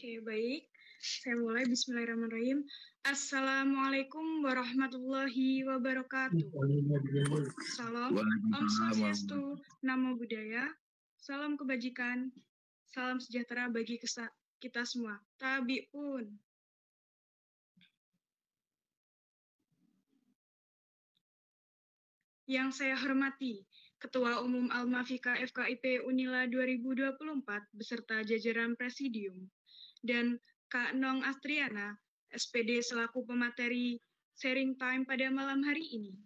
Oke, baik. Saya mulai. Bismillahirrahmanirrahim. Assalamualaikum warahmatullahi wabarakatuh. Salam, Om Swastiastu, Namo Buddhaya, salam kebajikan, salam sejahtera bagi kita semua. Tabi pun. Yang saya hormati, Ketua Umum Alma-Fika FKIP Unila 2024 beserta jajaran Presidium, dan Kak Nong Astriana, SPD selaku pemateri sharing time pada malam hari ini.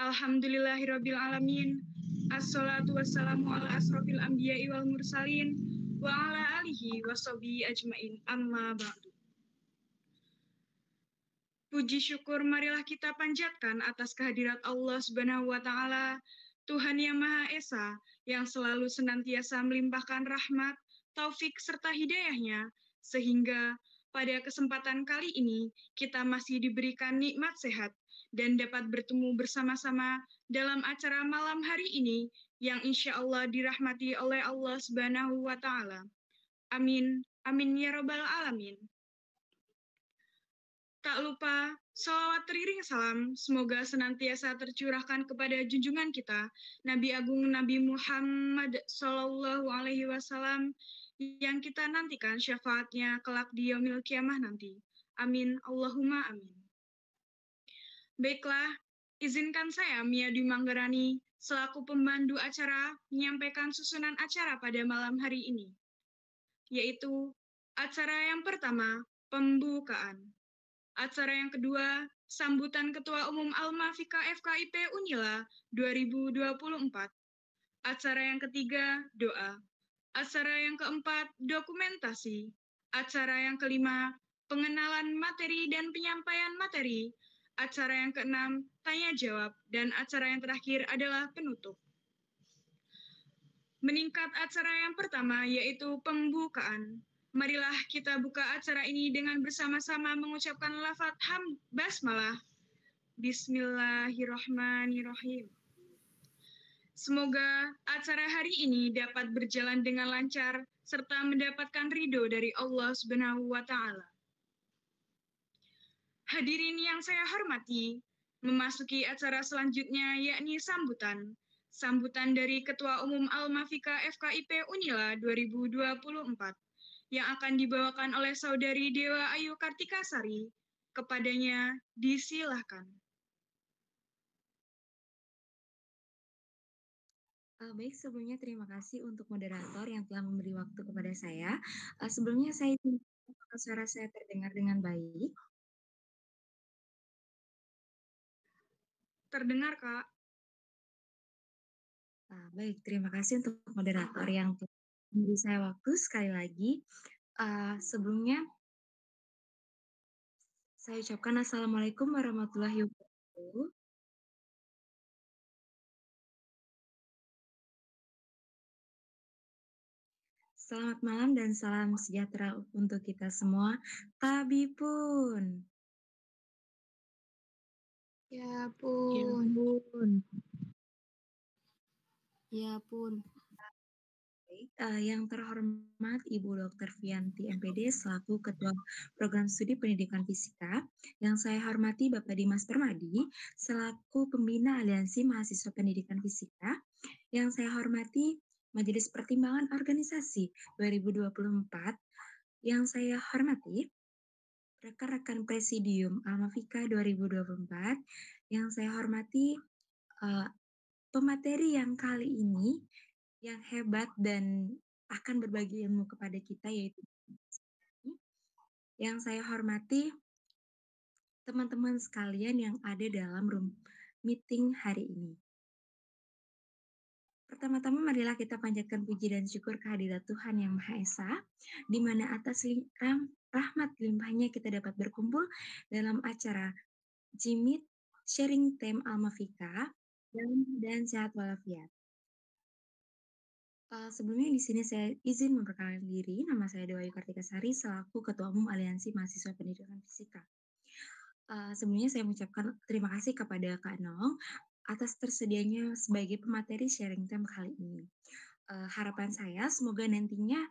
Alhamdulillahirabbil alamin. Assalatu wassalamu ala asrofil anbiya'i wal mursalin wa ala alihi washabihi ajmain. Amma ba'du. Puji syukur marilah kita panjatkan atas kehadirat Allah Subhanahu wa taala, Tuhan yang Maha Esa, yang selalu senantiasa melimpahkan rahmat, taufik serta hidayahnya, sehingga pada kesempatan kali ini kita masih diberikan nikmat sehat dan dapat bertemu bersama-sama dalam acara malam hari ini yang insya Allah dirahmati oleh Allah Subhanahu wa taala. Amin, amin ya rabbal alamin. Tak lupa, sholawat teriring salam, semoga senantiasa tercurahkan kepada junjungan kita, Nabi Agung Nabi Muhammad Sallallahu Alaihi Wasallam, yang kita nantikan syafaatnya kelak di yaumil kiamah nanti. Amin, Allahumma amin. Baiklah, izinkan saya, Mia Dwi Manggarani, selaku pemandu acara, menyampaikan susunan acara pada malam hari ini, yaitu acara yang pertama, pembukaan. Acara yang kedua, sambutan Ketua Umum Alma-Fika FKIP Unila 2024. Acara yang ketiga, doa. Acara yang keempat, dokumentasi. Acara yang kelima, pengenalan materi dan penyampaian materi. Acara yang keenam, tanya jawab. Dan acara yang terakhir adalah penutup. Meningkat acara yang pertama, yaitu pembukaan. Marilah kita buka acara ini dengan bersama-sama mengucapkan lafaz hamd basmalah. Bismillahirrahmanirrahim. Semoga acara hari ini dapat berjalan dengan lancar serta mendapatkan ridho dari Allah Subhanahu wa taala. Hadirin yang saya hormati, memasuki acara selanjutnya yakni sambutan. Sambutan dari Ketua Umum Alma-Fika FKIP Unila 2024. Yang akan dibawakan oleh Saudari Dewa Ayu Kartikasari. Kepadanya disilahkan. Baik, sebelumnya terima kasih untuk moderator yang telah memberi waktu kepada saya. Sebelumnya saya ingin apakah suara saya terdengar dengan baik? Terdengar, Kak. Baik, terima kasih untuk moderator yang telah memberi saya waktu. Sekali lagi, sebelumnya saya ucapkan Assalamualaikum warahmatullahi wabarakatuh. Selamat malam dan salam sejahtera untuk kita semua. Tabi pun. Ya pun. Ya pun. Yang terhormat Ibu Dr. Vianti MPD selaku Ketua Program Studi Pendidikan Fisika, yang saya hormati Bapak Dimas Permadi selaku Pembina Aliansi Mahasiswa Pendidikan Fisika, yang saya hormati Majelis Pertimbangan Organisasi 2024, yang saya hormati rekan-rekan Presidium Alma-Fika 2024, yang saya hormati pemateri yang kali ini yang hebat dan akan berbagi ilmu kepada kita, yaitu yang saya hormati teman-teman sekalian yang ada dalam room meeting hari ini. Pertama-tama marilah kita panjatkan puji dan syukur kehadirat Tuhan Yang Maha Esa, di mana atas rahmat limpahnya kita dapat berkumpul dalam acara Jimit Sharing Time Alma-Fika dan sehat walafiat. Sebelumnya di sini saya izin memperkenalkan diri, nama saya Dewa Ayu Kartikasari selaku Ketua Umum Aliansi Mahasiswa Pendidikan Fisika. Sebelumnya saya mengucapkan terima kasih kepada Kak Nong atas tersedianya sebagai pemateri sharing time kali ini. Harapan saya semoga nantinya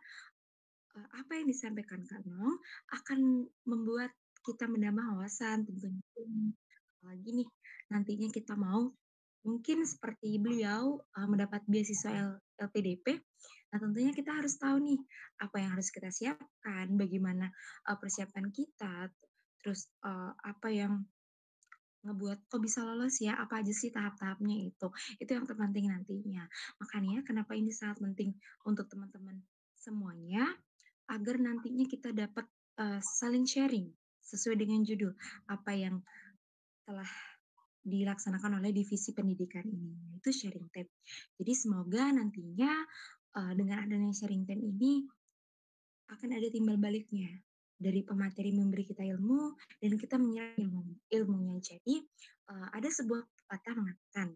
apa yang disampaikan Kak Nong akan membuat kita menambah wawasan tentunya. Apalagi nih, nantinya kita mau mungkin seperti beliau mendapat beasiswa LPDP. Nah, tentunya kita harus tahu nih apa yang harus kita siapkan, bagaimana persiapan kita, terus apa yang ngebuat kok bisa lolos ya, apa aja sih tahap-tahapnya itu. Itu yang terpenting nantinya. Makanya kenapa ini sangat penting untuk teman-teman semuanya, agar nantinya kita dapat saling sharing sesuai dengan judul apa yang telah dilaksanakan oleh divisi pendidikan ini, yaitu sharing time. Jadi semoga nantinya dengan adanya sharing time ini akan ada timbal baliknya dari pemateri memberi kita ilmu dan kita menyerap ilmunya. Jadi ada sebuah pepatah mengatakan,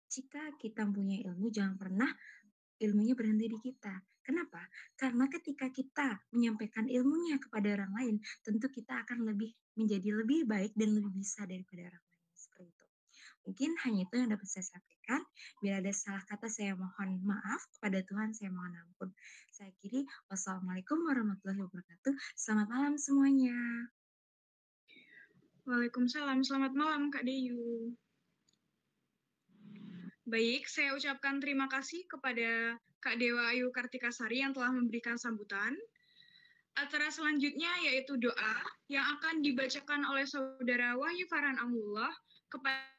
jika kita punya ilmu jangan pernah ilmunya berhenti di kita. Kenapa? Karena ketika kita menyampaikan ilmunya kepada orang lain, tentu kita akan menjadi lebih baik dan lebih bisa daripada orang lain. Seperti itu. Mungkin hanya itu yang dapat saya sampaikan. Bila ada salah kata saya mohon maaf, kepada Tuhan saya mohon ampun. Saya akhiri, wassalamualaikum warahmatullahi wabarakatuh. Selamat malam semuanya. Waalaikumsalam, selamat malam Kak Deyu. Baik, saya ucapkan terima kasih kepada Kak Dewa Ayu Kartikasari yang telah memberikan sambutan. Acara selanjutnya yaitu doa yang akan dibacakan oleh Saudara Wahyu Farhan Amullah kepada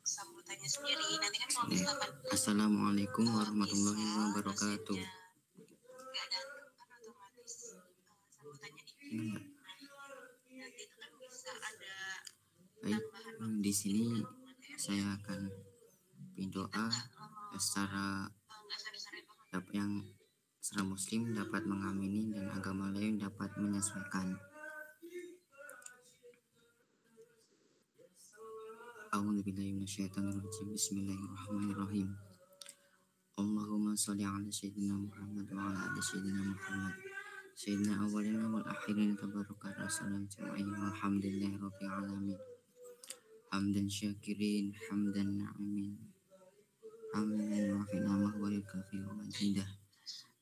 sambutannya sendiri. Nanti kan kalau misalkan Assalamualaikum warahmatullahi wabarakatuh. Nggak datang kan otomatis sambutannya di nanti itu kan bisa ada tambahan. Di sini saya akan berdoa secara yang secara muslim dapat mengamini dan agama lain dapat menyesuaikan. A'udzubillahi minasyaitonirrajim. Bismillahirrahmanirrahim. Allahumma sholli ala sayyidina Muhammad wa ala ali sayyidina Muhammad. Sayyidina awwalina wal akhirin tabaraka rasulun jama'i walhamdulillahi rabbil alamin. Hamdan syakirin, hamdan na'imin. Hamdan wa fina mahwalil kafi wa majidah.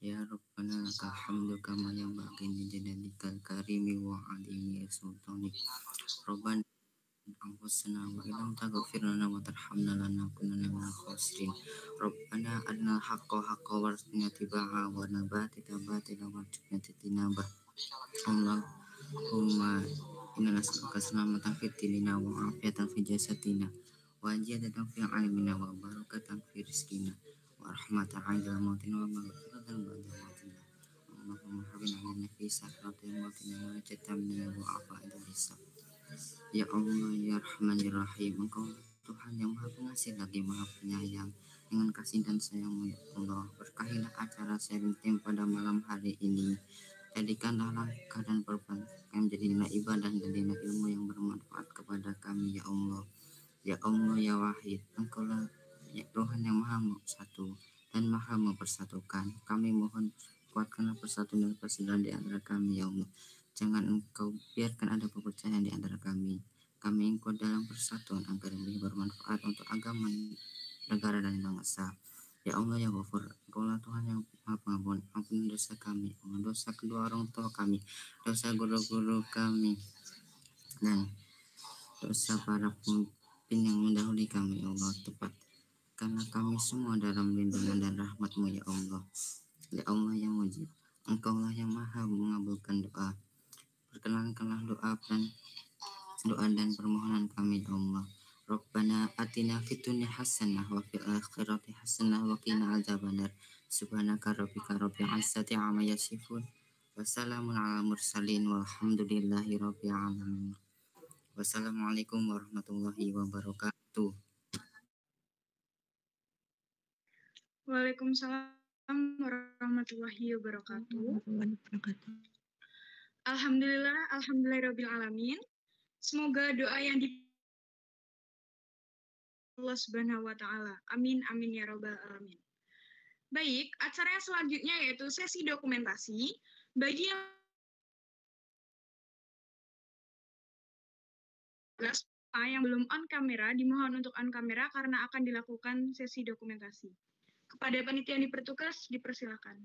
Ya Rabbana lakal hamdu kama yanbaghi li jalalikal karimi wa alimi sultanik. Rabbana anfusana wa illam taghfir lana wa tarhamna lanakunanna minal khasirin. Rabbana arina haqqa haqqa warzuqna tibaa wa arina batila batila warzuqna tinabah. Allahumma inna nas'aluka salamatan fid dinina wa afiyatan fi jasadina wa ziyadatan fi ilmina wa barakatan fi rizqina wa rahmatan 'inda mautina wa maghfiratan ba'da mautina. Allahumma habibna lana fi sakratil mautina wa najatan minal wa'afa ila hisab. Ya Allah, ya Rahman, ya Rahim, Engkau Tuhan yang Maha Pengasih lagi Maha Penyayang. Dengan kasih dan sayang-Mu ya Allah, berkahilah acara sharing time pada malam hari ini. Jadikanlah langkah dan perbuatan kami menjadi dina ibadah dan dina ilmu yang bermanfaat kepada kami ya Allah. Ya Allah, ya Wahid, Engkaulah ya Tuhan yang Maha Satu dan Maha Mempersatukan. Kami mohon kuatkanlah persatuan dan persaudaraan di antara kami ya Allah. Jangan Engkau biarkan ada perpecahan di antara kami. Kami Engkau dalam persatuan agar lebih bermanfaat untuk agama, negara dan bangsa. Ya Allah, ya Ghafur, Engkaulah Tuhan yang Maha Pengampun. Ampuni dosa kami, dosa kedua orang tua kami, dosa guru-guru kami, dan dosa para pemimpin yang mendahului kami, ya Allah. Tepat karena kami semua dalam lindungan dan rahmat-Mu ya Allah. Ya Allah yang mujib, Engkaulah yang Maha mengabulkan doa. Perkenankanlah doa dan permohonan kami ya Allah. Rabbana atina fid dunya hasanah wa fil akhirati hasanah wa qina adzabannar. Subhanaka rabbika rabbil izzati amma yasifun. Wassalamun ala mursalin walhamdulillahi rabbil alamin. Wassalamualaikum warahmatullahi wabarakatuh. Waalaikumsalam warahmatullahi wabarakatuh. Alhamdulillahirabbil alamin. Semoga doa yang di Allah Subhanahu wa taala. Amin amin ya rabbal alamin. Baik, acara yang selanjutnya yaitu sesi dokumentasi. Bagi yang SMA yang belum on kamera dimohon untuk on kamera karena akan dilakukan sesi dokumentasi. Kepada panitia yang dipertugas, dipersilakan.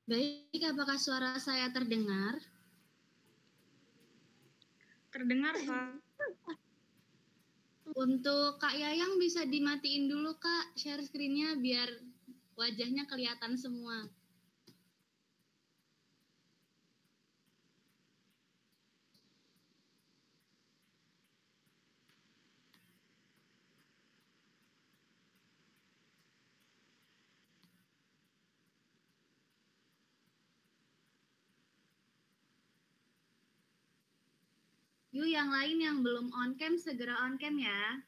Baik, apakah suara saya terdengar? Terdengar, Kak. Untuk Kak Yayang bisa dimatiin dulu, Kak, share screen-nya biar wajahnya kelihatan semua. Yuk, yang lain yang belum on cam segera on cam ya.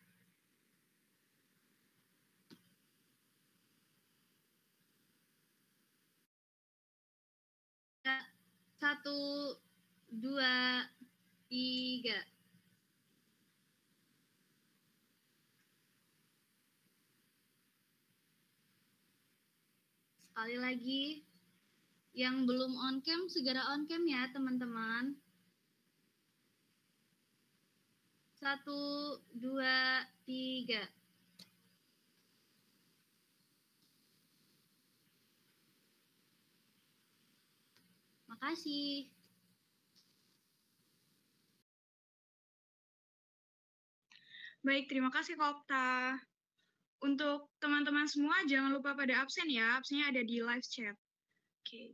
Satu, dua, tiga. Sekali lagi, yang belum on cam segera on cam ya teman-teman. Satu, dua, tiga. Makasih. Baik, terima kasih Kak Okta. Untuk teman-teman semua, jangan lupa pada absen ya. Absennya ada di live chat. Oke.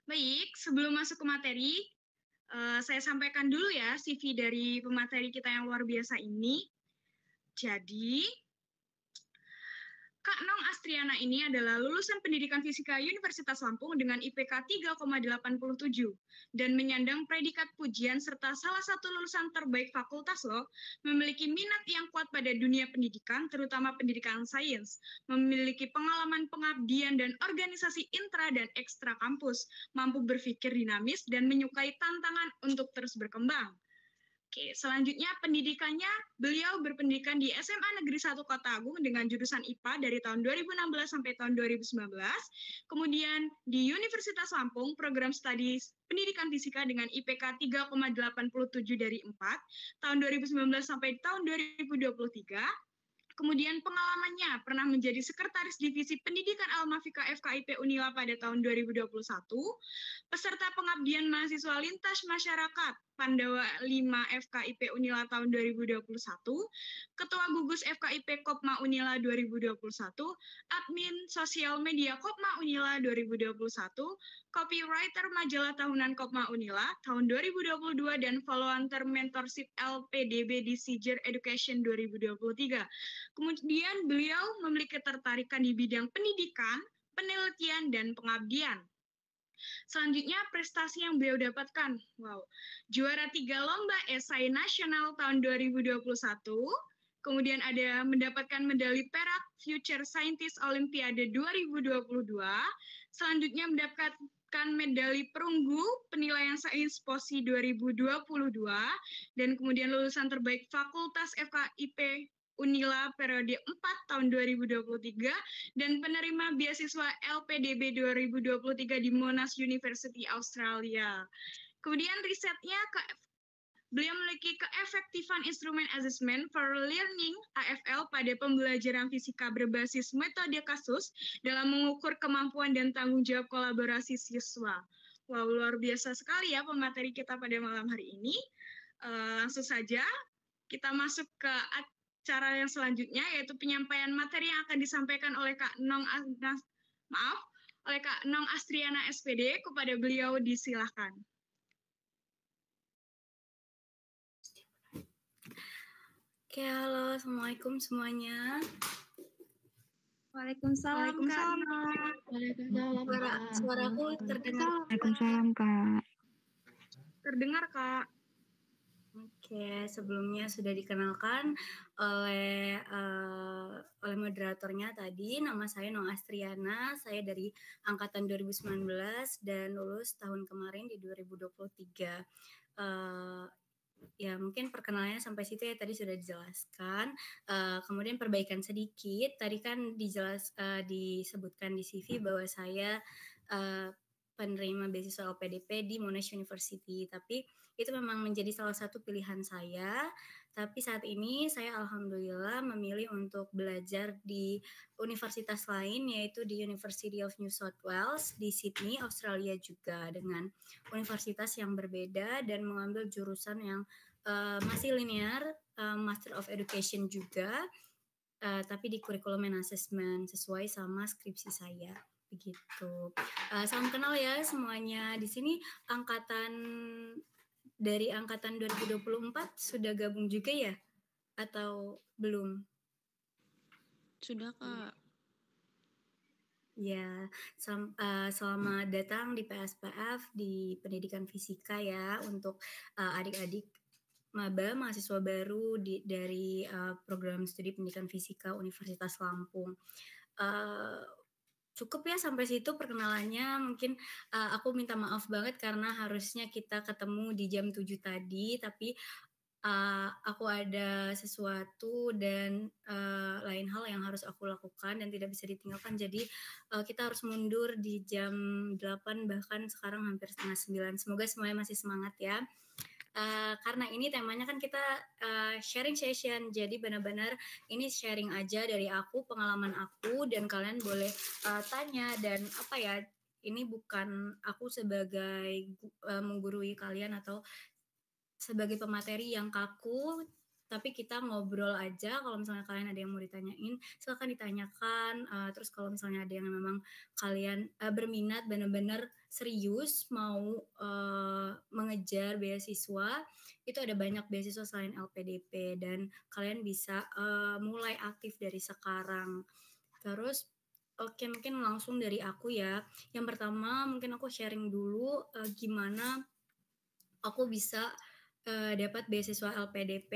Baik, sebelum masuk ke materi, saya sampaikan dulu ya CV dari pemateri kita yang luar biasa ini. Jadi, Kak Nong Astriana ini adalah lulusan Pendidikan Fisika Universitas Lampung dengan IPK 3,87 dan menyandang predikat pujian serta salah satu lulusan terbaik fakultas loh, memiliki minat yang kuat pada dunia pendidikan, terutama pendidikan sains, memiliki pengalaman pengabdian dan organisasi intra dan ekstra kampus, mampu berpikir dinamis dan menyukai tantangan untuk terus berkembang. Oke, selanjutnya pendidikannya, beliau berpendidikan di SMA Negeri 1 Kota Agung dengan jurusan IPA dari tahun 2016 sampai tahun 2019. Kemudian di Universitas Lampung, program studi pendidikan fisika dengan IPK 3,87 dari 4, tahun 2019 sampai tahun 2023. Kemudian pengalamannya pernah menjadi Sekretaris Divisi Pendidikan Almafika FKIP Unila pada tahun 2021, peserta pengabdian mahasiswa lintas masyarakat Pandawa 5 FKIP Unila tahun 2021, Ketua Gugus FKIP Kopma Unila 2021, Admin Sosial Media Kopma Unila 2021, Copywriter Majalah Tahunan Kopma Unila tahun 2022, dan Volunteer Mentorship LPDB di Sijer Education 2023. Kemudian beliau memiliki ketertarikan di bidang pendidikan, penelitian, dan pengabdian. Selanjutnya, prestasi yang beliau dapatkan. Wow, juara 3 Lomba Esai Nasional tahun 2021. Kemudian ada mendapatkan medali perak Future Scientist Olimpiade 2022. Selanjutnya mendapatkan medali perunggu penilaian sains POSI 2022. Dan kemudian lulusan terbaik Fakultas FKIP Unila periode 4 tahun 2023 dan penerima beasiswa LPDB 2023 di Monash University Australia. Kemudian risetnya beliau memiliki keefektifan instrumen assessment for learning AFL pada pembelajaran fisika berbasis metode kasus dalam mengukur kemampuan dan tanggung jawab kolaborasi siswa. Wow, luar biasa sekali ya pemateri kita pada malam hari ini. Langsung saja kita masuk ke acara yang selanjutnya, yaitu penyampaian materi yang akan disampaikan oleh Kak Nong Astriana SPD. Kepada beliau disilahkan. Oke, halo, assalamualaikum semuanya. Waalaikumsalam, Kak. Suaraku terdengar. Waalaikumsalam, Kak. Terdengar, Kak. Oke, sebelumnya sudah dikenalkan oleh moderatornya tadi. Nama saya Noah Astriana, saya dari angkatan 2019 dan lulus tahun kemarin di 2023. Ya mungkin perkenalannya sampai situ ya, tadi sudah dijelaskan. Kemudian perbaikan sedikit, tadi kan disebutkan di CV bahwa saya penerima beasiswa LPDP di Monash University, tapi itu memang menjadi salah satu pilihan saya. Tapi saat ini saya alhamdulillah memilih untuk belajar di universitas lain, yaitu di University of New South Wales di Sydney, Australia juga, dengan universitas yang berbeda dan mengambil jurusan yang masih linear, Master of Education juga, tapi di Curriculum and Assessment sesuai sama skripsi saya. Begitu. Salam kenal ya semuanya. Di sini dari angkatan 2024 sudah gabung juga ya? Atau belum? Sudah, Kak. Ya, selamat datang di PSPF di Pendidikan Fisika ya untuk adik-adik maba mahasiswa baru dari program studi Pendidikan Fisika Universitas Lampung. Cukup ya sampai situ perkenalannya. Mungkin aku minta maaf banget karena harusnya kita ketemu di jam 7 tadi, tapi aku ada sesuatu dan lain hal yang harus aku lakukan dan tidak bisa ditinggalkan. Jadi kita harus mundur di jam 8, bahkan sekarang hampir setengah 9. Semoga semuanya masih semangat ya. Karena ini temanya kan kita sharing session, jadi benar-benar ini sharing aja dari aku, pengalaman aku, dan kalian boleh tanya. Dan apa ya, ini bukan aku sebagai menggurui kalian atau sebagai pemateri yang kaku, tapi kita ngobrol aja. Kalau misalnya kalian ada yang mau ditanyain, silakan ditanyakan. Terus kalau misalnya ada yang memang kalian berminat benar-benar serius mau mengejar beasiswa, itu ada banyak beasiswa selain LPDP dan kalian bisa mulai aktif dari sekarang. Terus oke, mungkin langsung dari aku ya. Yang pertama mungkin aku sharing dulu gimana aku bisa dapat beasiswa LPDP.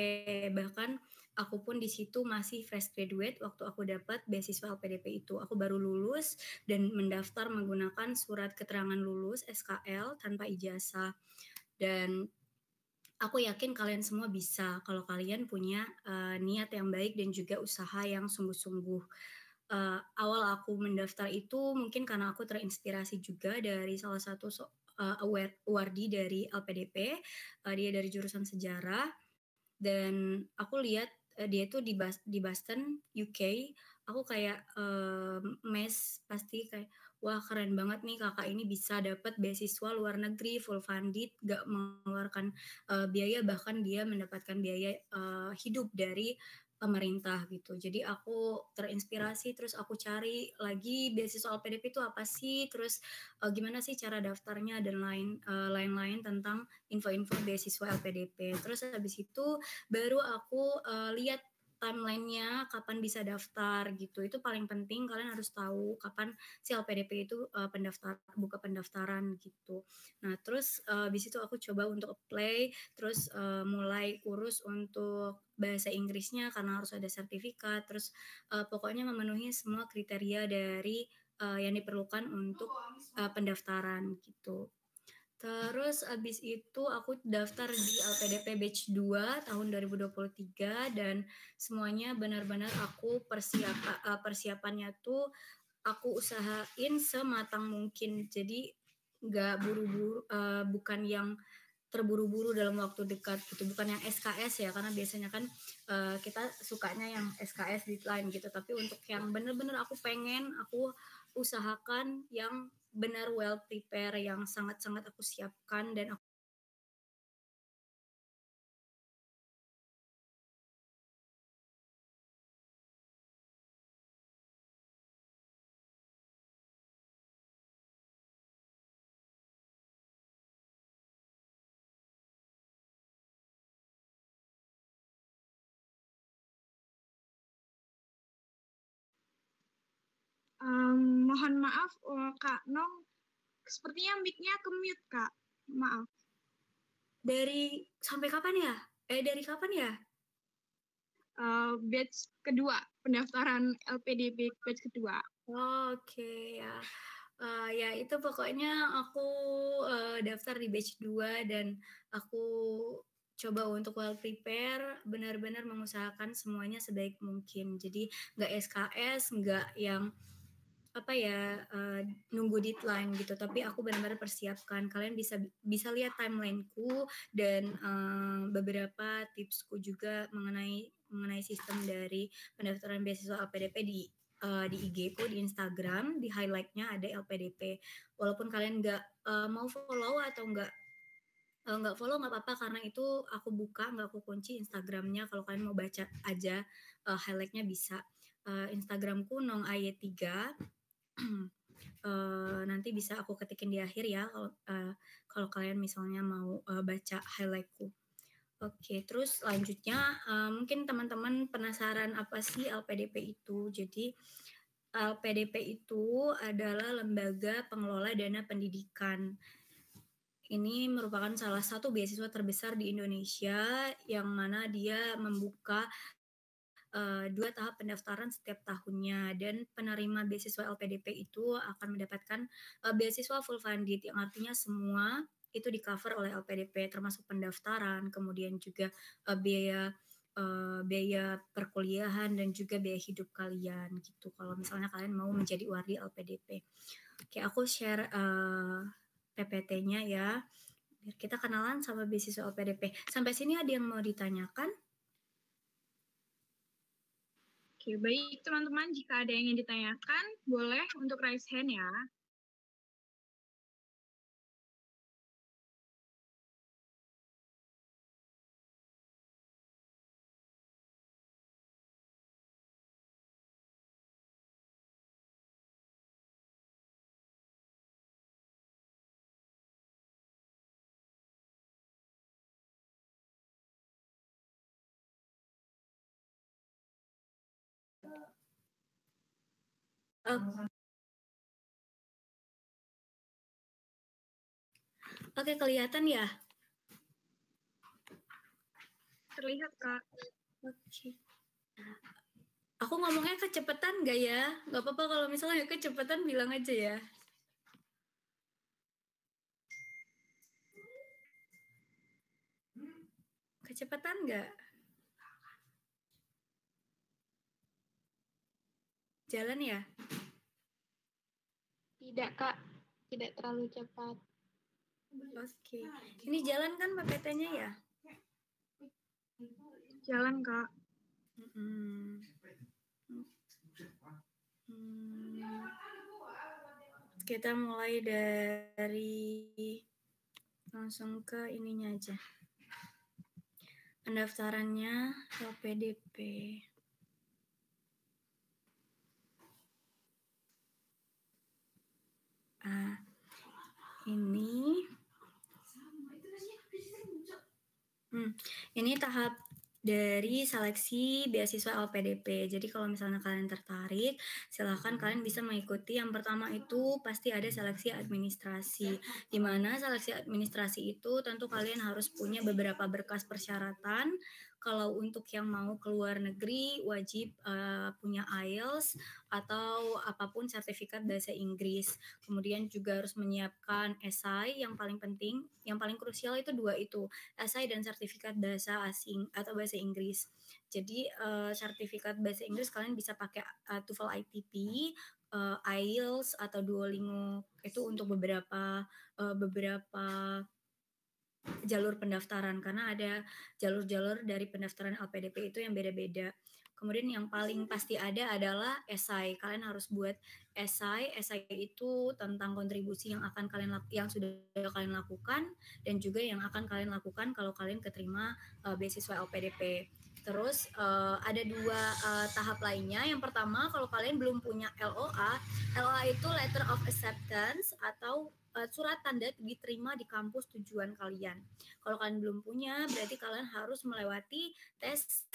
Bahkan aku pun di situ masih fresh graduate waktu aku dapat beasiswa LPDP itu. Aku baru lulus dan mendaftar menggunakan surat keterangan lulus SKL tanpa ijazah. Dan aku yakin kalian semua bisa kalau kalian punya niat yang baik dan juga usaha yang sungguh-sungguh. Awal aku mendaftar itu mungkin karena aku terinspirasi juga dari salah satu awardee dari LPDP, dia dari jurusan sejarah, dan aku lihat dia itu di Boston, UK. Aku kayak pasti kayak, wah keren banget nih kakak ini bisa dapat beasiswa luar negeri full funded, gak mengeluarkan biaya, bahkan dia mendapatkan biaya hidup dari pemerintah gitu. Jadi aku terinspirasi, terus aku cari lagi beasiswa LPDP itu apa sih, terus gimana sih cara daftarnya dan lain-lain tentang info-info beasiswa LPDP. Terus habis itu baru aku lihat timeline-nya kapan bisa daftar gitu. Itu paling penting, kalian harus tahu kapan si LPDP itu buka pendaftaran gitu. Nah, terus habis itu aku coba untuk apply, terus mulai urus untuk bahasa Inggrisnya karena harus ada sertifikat, terus pokoknya memenuhi semua kriteria dari yang diperlukan untuk pendaftaran gitu. Terus abis itu aku daftar di LPDP Batch 2 tahun 2023 dan semuanya benar-benar aku persiapannya tuh aku usahain sematang mungkin. Jadi nggak buru-buru, bukan yang terburu-buru dalam waktu dekat gitu, bukan yang SKS ya, karena biasanya kan kita sukanya yang SKS deadline gitu, tapi untuk yang bener-bener aku usahakan yang benar well prepare, yang sangat-sangat aku siapkan dan aku Mohon maaf, Kak Nong, sepertinya mic-nya ke-mute, Kak. Maaf. sampai kapan ya? Dari kapan ya? Batch kedua, pendaftaran LPDP batch kedua. Oke, ya. Ya itu pokoknya aku daftar di batch 2 dan aku coba untuk well prepare, benar-benar mengusahakan semuanya sebaik mungkin. Jadi nggak SKS, nggak yang nunggu deadline gitu, tapi aku benar-benar persiapkan. Kalian bisa lihat timelineku dan beberapa tipsku juga mengenai sistem dari pendaftaran beasiswa LPDP di IG ku di Instagram, di highlightnya ada LPDP. Walaupun kalian nggak mau follow atau nggak follow nggak apa-apa, karena itu aku buka, nggak aku kunci Instagramnya. Kalau kalian mau baca aja highlightnya bisa. Instagramku nongaye3. Nanti bisa aku ketikin di akhir ya kalau kalian misalnya mau baca highlightku. Oke, terus selanjutnya mungkin teman-teman penasaran apa sih LPDP itu. Jadi LPDP itu adalah lembaga pengelola dana pendidikan. Ini merupakan salah satu beasiswa terbesar di Indonesia yang mana dia membuka 2 tahap pendaftaran setiap tahunnya, dan penerima beasiswa LPDP itu akan mendapatkan beasiswa full funded, yang artinya semua itu di-cover oleh LPDP, termasuk pendaftaran, kemudian juga biaya perkuliahan dan juga biaya hidup kalian gitu. Kalau misalnya kalian mau menjadi wardi LPDP. Oke, aku share PPT-nya ya, biar kita kenalan sama beasiswa LPDP. Sampai sini ada yang mau ditanyakan? Oke, baik teman-teman, jika ada yang ingin ditanyakan, boleh untuk raise hand ya. Oke, kelihatan ya? Terlihat, Kak. Oke. Aku ngomongnya kecepatan nggak ya? Nggak apa-apa kalau misalnya kecepatan bilang aja ya. Kecepatan nggak? Jalan ya? Tidak, Kak. Tidak terlalu cepat. Oke. Ini jalan kan PPT-nya ya? Jalan, Kak. Kita mulai dari langsung ke ininya aja. Pendaftarannya LPDP. Ini tahap dari seleksi beasiswa LPDP. Jadi kalau misalnya kalian tertarik, silakan kalian bisa mengikuti. Yang pertama itu pasti ada seleksi administrasi. Di mana seleksi administrasi itu tentu kalian harus punya beberapa berkas persyaratan. Kalau untuk yang mau ke luar negeri, wajib punya IELTS atau apapun sertifikat bahasa Inggris. Kemudian juga harus menyiapkan esai, yang paling penting, yang paling krusial itu 2 itu, esai dan sertifikat bahasa asing atau bahasa Inggris. Jadi sertifikat bahasa Inggris kalian bisa pakai TOEFL ITP, IELTS atau Duolingo, itu untuk beberapa jalur pendaftaran, karena ada jalur-jalur dari pendaftaran LPDP itu yang beda-beda. Kemudian yang paling pasti ada adalah esai. Kalian harus buat esai. Esai itu tentang kontribusi yang sudah kalian lakukan dan juga yang akan kalian lakukan kalau kalian keterima beasiswa LPDP. Terus ada 2 tahap lainnya. Yang pertama, kalau kalian belum punya LOA itu Letter of Acceptance atau surat tanda diterima di kampus tujuan kalian. Kalau kalian belum punya, berarti kalian harus melewati tes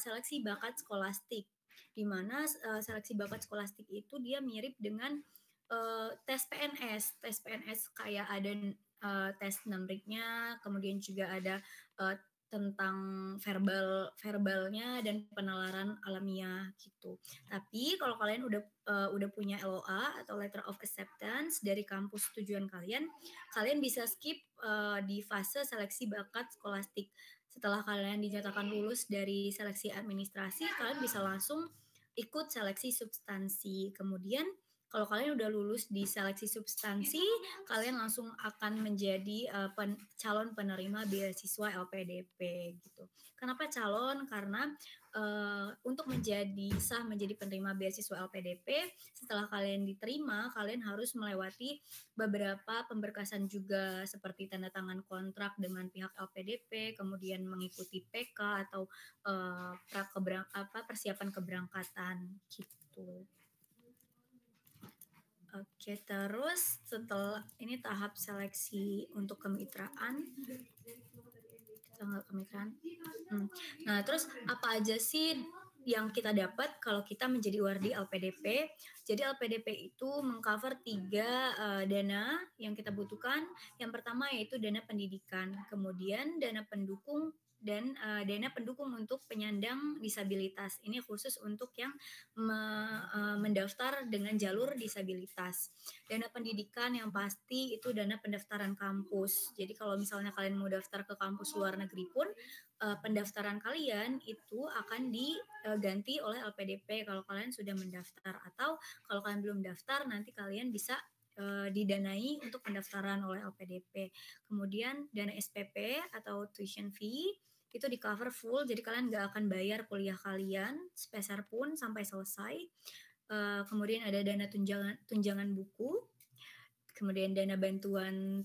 seleksi bakat skolastik, di mana seleksi bakat skolastik itu dia mirip dengan tes PNS. Tes PNS kayak tes NAMRIC-nya, kemudian juga ada tentang verbalnya dan penalaran alamiah gitu. Tapi kalau kalian udah punya LOA atau Letter of Acceptance dari kampus tujuan kalian bisa skip di fase seleksi bakat skolastik. Setelah kalian dinyatakan lulus dari seleksi administrasi, kalian bisa langsung ikut seleksi substansi. Kemudian kalau kalian udah lulus di seleksi substansi, kalian langsung akan menjadi calon penerima beasiswa LPDP gitu. Kenapa calon? Karena untuk menjadi penerima beasiswa LPDP, setelah kalian diterima, kalian harus melewati beberapa pemberkasan juga seperti tanda tangan kontrak dengan pihak LPDP, kemudian mengikuti PK atau persiapan keberangkatan gitu. Oke, terus setelah ini tahap seleksi untuk kemitraan. Nah, terus apa aja sih yang kita dapat kalau kita menjadi wardi LPDP? Jadi LPDP itu mengcover 3 dana yang kita butuhkan. Yang pertama yaitu dana pendidikan, kemudian dana pendukung dan dana pendukung untuk penyandang disabilitas. Ini khusus untuk yang mendaftar dengan jalur disabilitas. Dana pendidikan yang pasti itu dana pendaftaran kampus. Jadi kalau misalnya kalian mau daftar ke kampus luar negeri pun, pendaftaran kalian itu akan diganti oleh LPDP kalau kalian sudah mendaftar, atau kalau kalian belum daftar nanti kalian bisa didanai untuk pendaftaran oleh LPDP. Kemudian dana SPP atau tuition fee itu di cover full, jadi kalian nggak akan bayar kuliah kalian sepeser pun sampai selesai. Kemudian ada dana tunjangan buku, kemudian dana bantuan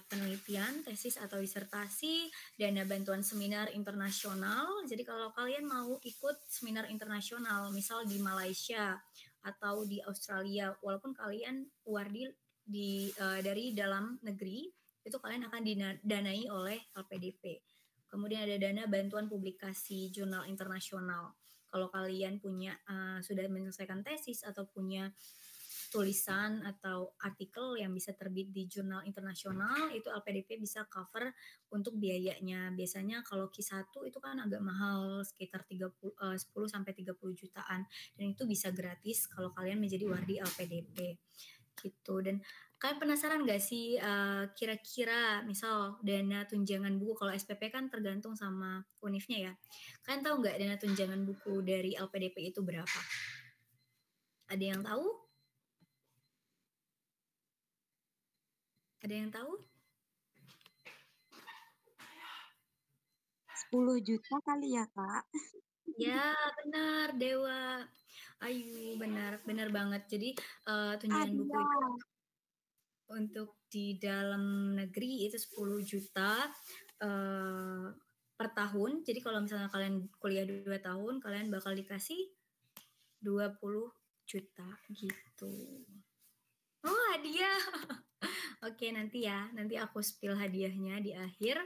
penelitian, tesis atau disertasi, dana bantuan seminar internasional. Jadi kalau kalian mau ikut seminar internasional, misal di Malaysia atau di Australia, walaupun kalian wardi dari dalam negeri, itu kalian akan didanai oleh LPDP. Kemudian ada dana bantuan publikasi jurnal internasional. Kalau kalian sudah menyelesaikan tesis atau punya tulisan atau artikel yang bisa terbit di jurnal internasional, itu LPDP bisa cover untuk biayanya. Biasanya kalau Q1 itu kan agak mahal, sekitar 10-30 jutaan, dan itu bisa gratis kalau kalian menjadi wardi LPDP gitu. Dan kalian penasaran gak sih kira-kira misal dana tunjangan buku, kalau SPP kan tergantung sama univnya ya. Kalian tahu nggak dana tunjangan buku dari LPDP itu berapa? Ada yang tahu? Ada yang tahu? 10 juta kali ya, Kak? Ya, benar, Dewa. Ayu, benar banget. Jadi tunjangan buku itu untuk di dalam negeri itu 10 juta per tahun. Jadi kalau misalnya kalian kuliah 2 tahun, kalian bakal dikasih 20 juta gitu. Oh, hadiah. Oke, nanti aku spill hadiahnya di akhir.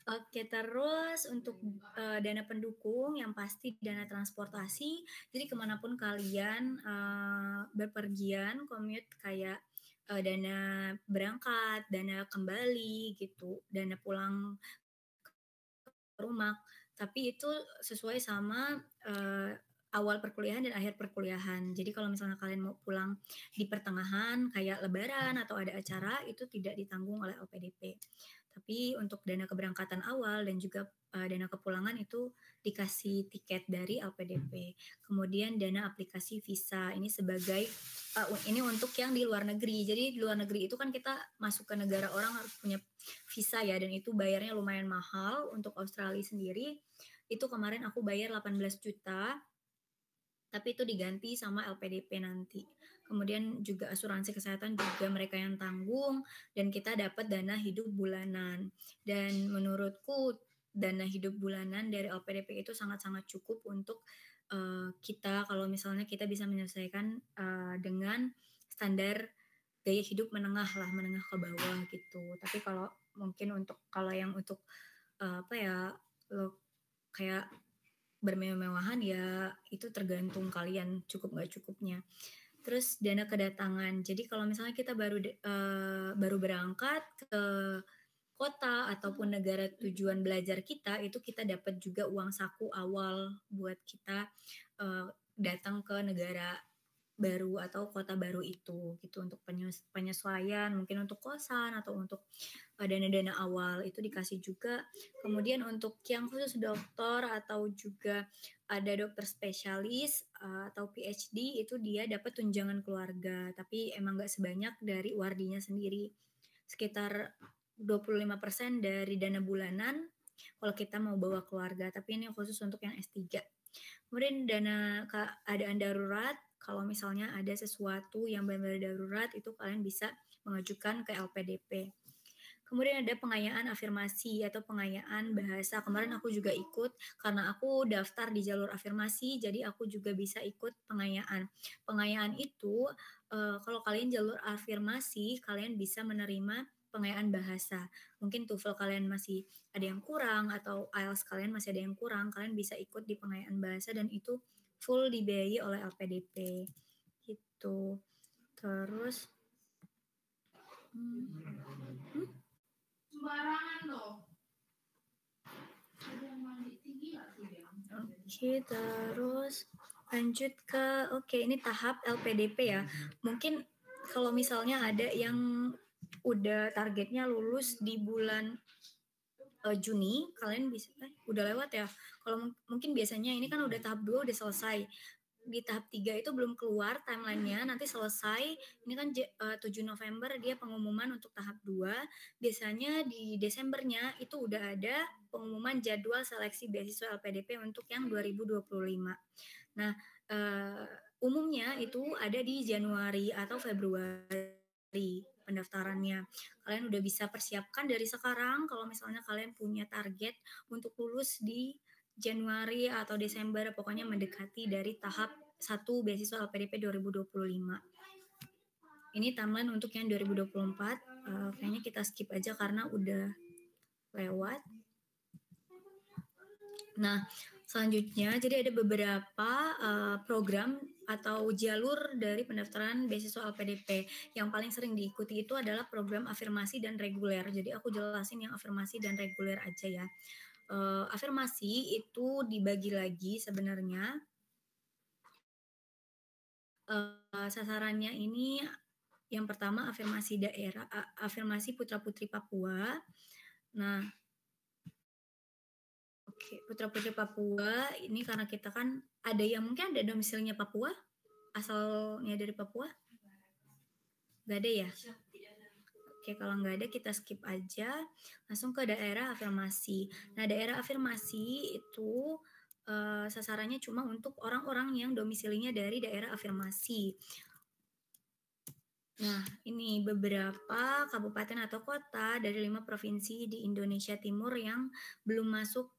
Oke, terus untuk dana pendukung yang pasti dana transportasi. Jadi kemanapun kalian berpergian, commute, kayak dana berangkat, dana kembali gitu, dana pulang ke rumah. Tapi itu sesuai sama awal perkuliahan dan akhir perkuliahan. Jadi kalau misalnya kalian mau pulang di pertengahan kayak lebaran atau ada acara, itu tidak ditanggung oleh LPDP. Tapi untuk dana keberangkatan awal dan juga dana kepulangan itu dikasih tiket dari LPDP. Kemudian dana aplikasi visa, ini sebagai ini untuk yang di luar negeri. Jadi di luar negeri itu kan kita masuk ke negara orang harus punya visa ya, dan itu bayarnya lumayan mahal. Untuk Australia sendiri itu kemarin aku bayar 18 juta, tapi itu diganti sama LPDP nanti. Kemudian juga asuransi kesehatan juga mereka yang tanggung, dan kita dapat dana hidup bulanan. Dan menurutku dana hidup bulanan dari LPDP itu sangat-sangat cukup untuk kita kalau misalnya kita bisa menyelesaikan dengan standar gaya hidup menengah ke bawah gitu. Tapi kalau mungkin kalau yang untuk kayak bermewah-mewahan ya itu tergantung kalian cukup nggak cukupnya. terus dana kedatangan. Jadi kalau misalnya kita baru berangkat ke kota ataupun negara tujuan belajar kita, itu kita dapat juga uang saku awal buat kita datang ke negara baru atau kota baru itu gitu, untuk penyesuaian, mungkin untuk kosan atau untuk dana-dana awal itu dikasih juga. Kemudian untuk yang khusus dokter atau juga ada dokter spesialis atau PhD, itu dia dapat tunjangan keluarga, tapi emang nggak sebanyak dari wardinya sendiri, sekitar 25% dari dana bulanan kalau kita mau bawa keluarga, tapi ini khusus untuk yang S3. Kemudian dana keadaan darurat, kalau misalnya ada sesuatu yang benar-benar darurat, itu kalian bisa mengajukan ke LPDP. Kemudian ada pengayaan afirmasi atau pengayaan bahasa. Kemarin aku juga ikut karena aku daftar di jalur afirmasi, jadi aku juga bisa ikut pengayaan. Pengayaan itu kalau kalian jalur afirmasi, kalian bisa menerima pengayaan bahasa. Mungkin TOEFL kalian masih ada yang kurang atau IELTS kalian masih ada yang kurang, kalian bisa ikut di pengayaan bahasa dan itu full dibiayai oleh LPDP gitu. Terus sembarangan loh. Oke, terus lanjut ke ini tahap LPDP ya. Mungkin kalau misalnya ada yang udah targetnya lulus di bulan Juni, kalian bisa udah lewat ya. Kalau mungkin biasanya ini kan udah tahap 2 udah selesai. Di tahap 3 itu belum keluar timelinenya, nanti selesai. Ini kan 7 November dia pengumuman untuk tahap 2. Biasanya di Desembernya itu udah ada pengumuman jadwal seleksi beasiswa LPDP untuk yang 2025. Nah, umumnya itu ada di Januari atau Februari pendaftarannya. Kalian udah bisa persiapkan dari sekarang kalau misalnya kalian punya target untuk lulus di Januari atau Desember, pokoknya mendekati dari tahap 1 beasiswa LPDP 2025. Ini timeline untuk yang 2024, kayaknya kita skip aja karena udah lewat. Nah, selanjutnya jadi ada beberapa program atau jalur dari pendaftaran beasiswa LPDP. Yang paling sering diikuti itu adalah program afirmasi dan reguler. Jadi aku jelasin yang afirmasi dan reguler aja ya. Afirmasi itu dibagi lagi sebenarnya. Sasarannya ini yang pertama afirmasi daerah, afirmasi putra-putri Papua. Nah, putra-putri Papua ini karena kita kan ada yang mungkin ada domisilinya Papua, asalnya dari Papua, nggak ada ya? Oke, kalau nggak ada kita skip aja, langsung ke daerah afirmasi. Nah, daerah afirmasi itu sasarannya cuma untuk orang-orang yang domisilinya dari daerah afirmasi. Nah, ini beberapa kabupaten atau kota dari 5 provinsi di Indonesia Timur yang belum masuk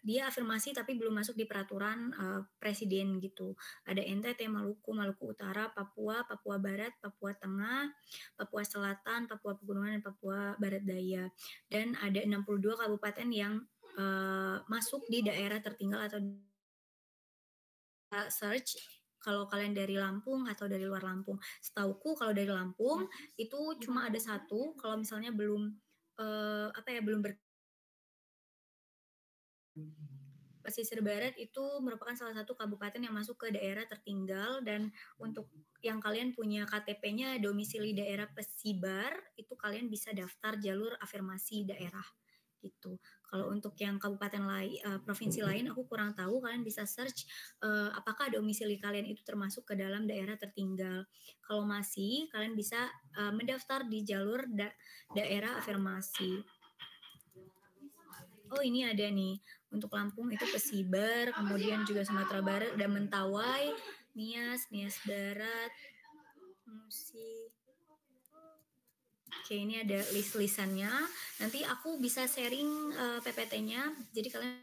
dia afirmasi tapi belum masuk di peraturan presiden gitu. Ada NTT, Maluku, Maluku Utara, Papua, Papua Barat, Papua Tengah, Papua Selatan, Papua Pegunungan, dan Papua Barat Daya. Dan ada 62 kabupaten yang masuk di daerah tertinggal atau search kalau kalian dari Lampung atau dari luar Lampung. Setauku kalau dari Lampung itu cuma ada satu, kalau misalnya belum Pesisir Barat itu merupakan salah satu kabupaten yang masuk ke daerah tertinggal, dan untuk yang kalian punya KTP-nya domisili daerah Pesibar, itu kalian bisa daftar jalur afirmasi daerah gitu. Kalau untuk yang kabupaten lain, provinsi lain aku kurang tahu, kalian bisa search apakah domisili kalian itu termasuk ke dalam daerah tertinggal. Kalau masih, kalian bisa mendaftar di jalur daerah afirmasi. Oh, ini ada nih. Untuk Lampung itu Pesibar, kemudian juga Sumatera Barat ada Mentawai, Nias Barat, Musi. Oke, ini ada list-listannya. Nanti aku bisa sharing PPT-nya. Jadi kalian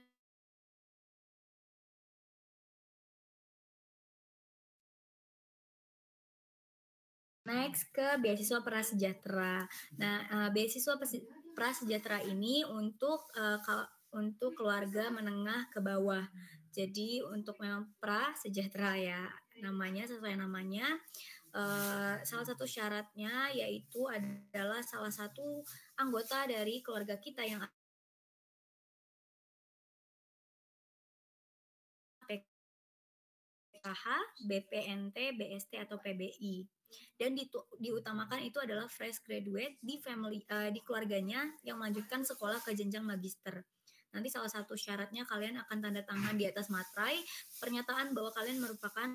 next ke beasiswa prasejahtera. Nah, beasiswa prasejahtera ini untuk keluarga menengah ke bawah. Jadi untuk memang prasejahtera ya, namanya sesuai namanya. Salah satu syaratnya yaitu adalah salah satu anggota dari keluarga kita yang PKH, BPNT, BST atau PBI. Dan diutamakan itu adalah fresh graduate di di keluarganya yang melanjutkan sekolah ke jenjang magister. Nanti salah satu syaratnya kalian akan tanda tangan di atas materai pernyataan bahwa kalian merupakan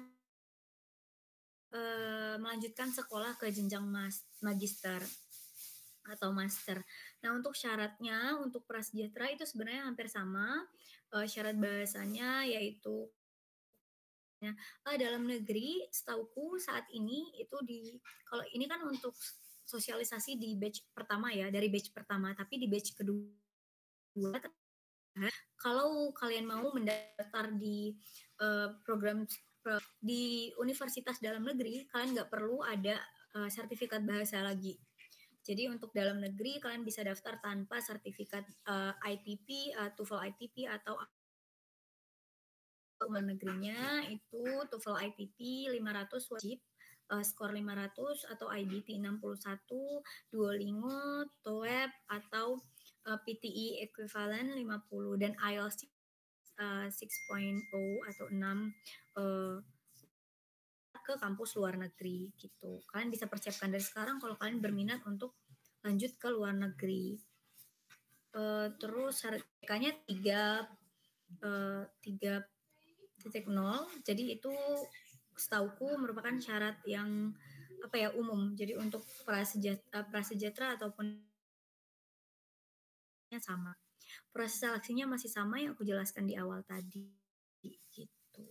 melanjutkan sekolah ke jenjang magister atau master. Nah, untuk syaratnya untuk prasejahtera itu sebenarnya hampir sama. Syarat bahasanya yaitu dalam negeri, setauku saat ini itu kalau ini kan untuk sosialisasi di batch pertama ya, dari batch pertama, tapi di batch kedua kalau kalian mau mendaftar di program di universitas dalam negeri, kalian nggak perlu ada sertifikat bahasa lagi. Jadi untuk dalam negeri kalian bisa daftar tanpa sertifikat ITP, TOEFL ITP atau luar negerinya itu TOEFL ITP 500 wajib, skor 500 atau IBT 61, Duolingo, TOEFL atau PTE equivalent 50 dan IELTS 6.0 atau 6 ke kampus luar negeri gitu. Kalian bisa persiapkan dari sekarang kalau kalian berminat untuk lanjut ke luar negeri. Terus harganya 3.0, jadi itu setauku merupakan syarat yang umum. Jadi untuk prasejahtera ataupun sama. Proses seleksinya masih sama yang aku jelaskan di awal tadi gitu.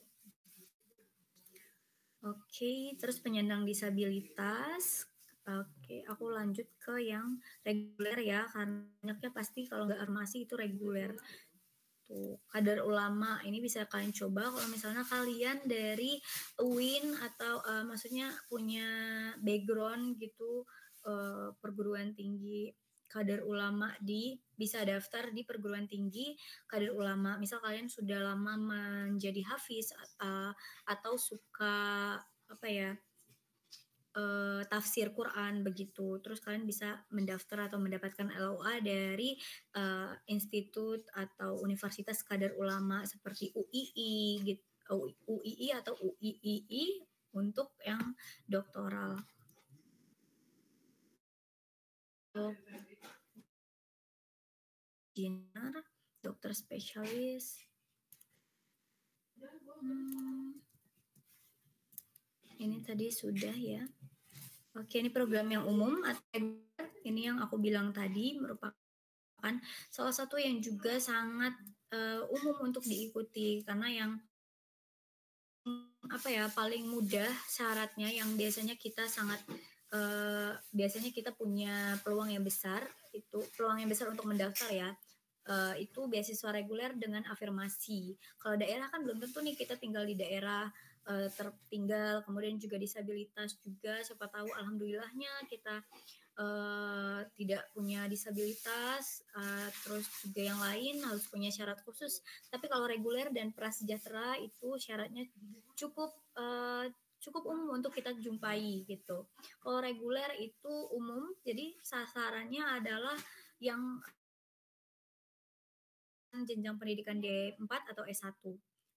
Oke, terus penyandang disabilitas. Oke, aku lanjut ke yang reguler ya, karena pasti kalau nggak farmasi itu reguler. Tuh, kadar ulama ini bisa kalian coba kalau misalnya kalian dari UIN atau maksudnya punya background gitu perguruan tinggi kadar ulama bisa daftar di perguruan tinggi kadar ulama. Misal kalian sudah lama menjadi hafiz atau suka tafsir Quran begitu. Terus kalian bisa mendaftar atau mendapatkan LOA dari institut atau universitas kadar ulama seperti UII gitu, UII atau UIII untuk yang doktoral. Dokter spesialis. Ini tadi sudah ya. Oke, ini program yang umum. Ini yang aku bilang tadi merupakan salah satu yang juga sangat umum untuk diikuti karena yang paling mudah syaratnya yang biasanya kita punya peluang yang besar untuk mendaftar ya. Itu beasiswa reguler dengan afirmasi. Kalau daerah kan belum tentu nih kita tinggal di daerah tertinggal, kemudian juga disabilitas juga, siapa tahu alhamdulillahnya kita tidak punya disabilitas, terus juga yang lain harus punya syarat khusus. Tapi kalau reguler dan prasejahtera itu syaratnya cukup umum untuk kita jumpai gitu. Kalau reguler itu umum, jadi sasarannya adalah yang jenjang pendidikan D4 atau S1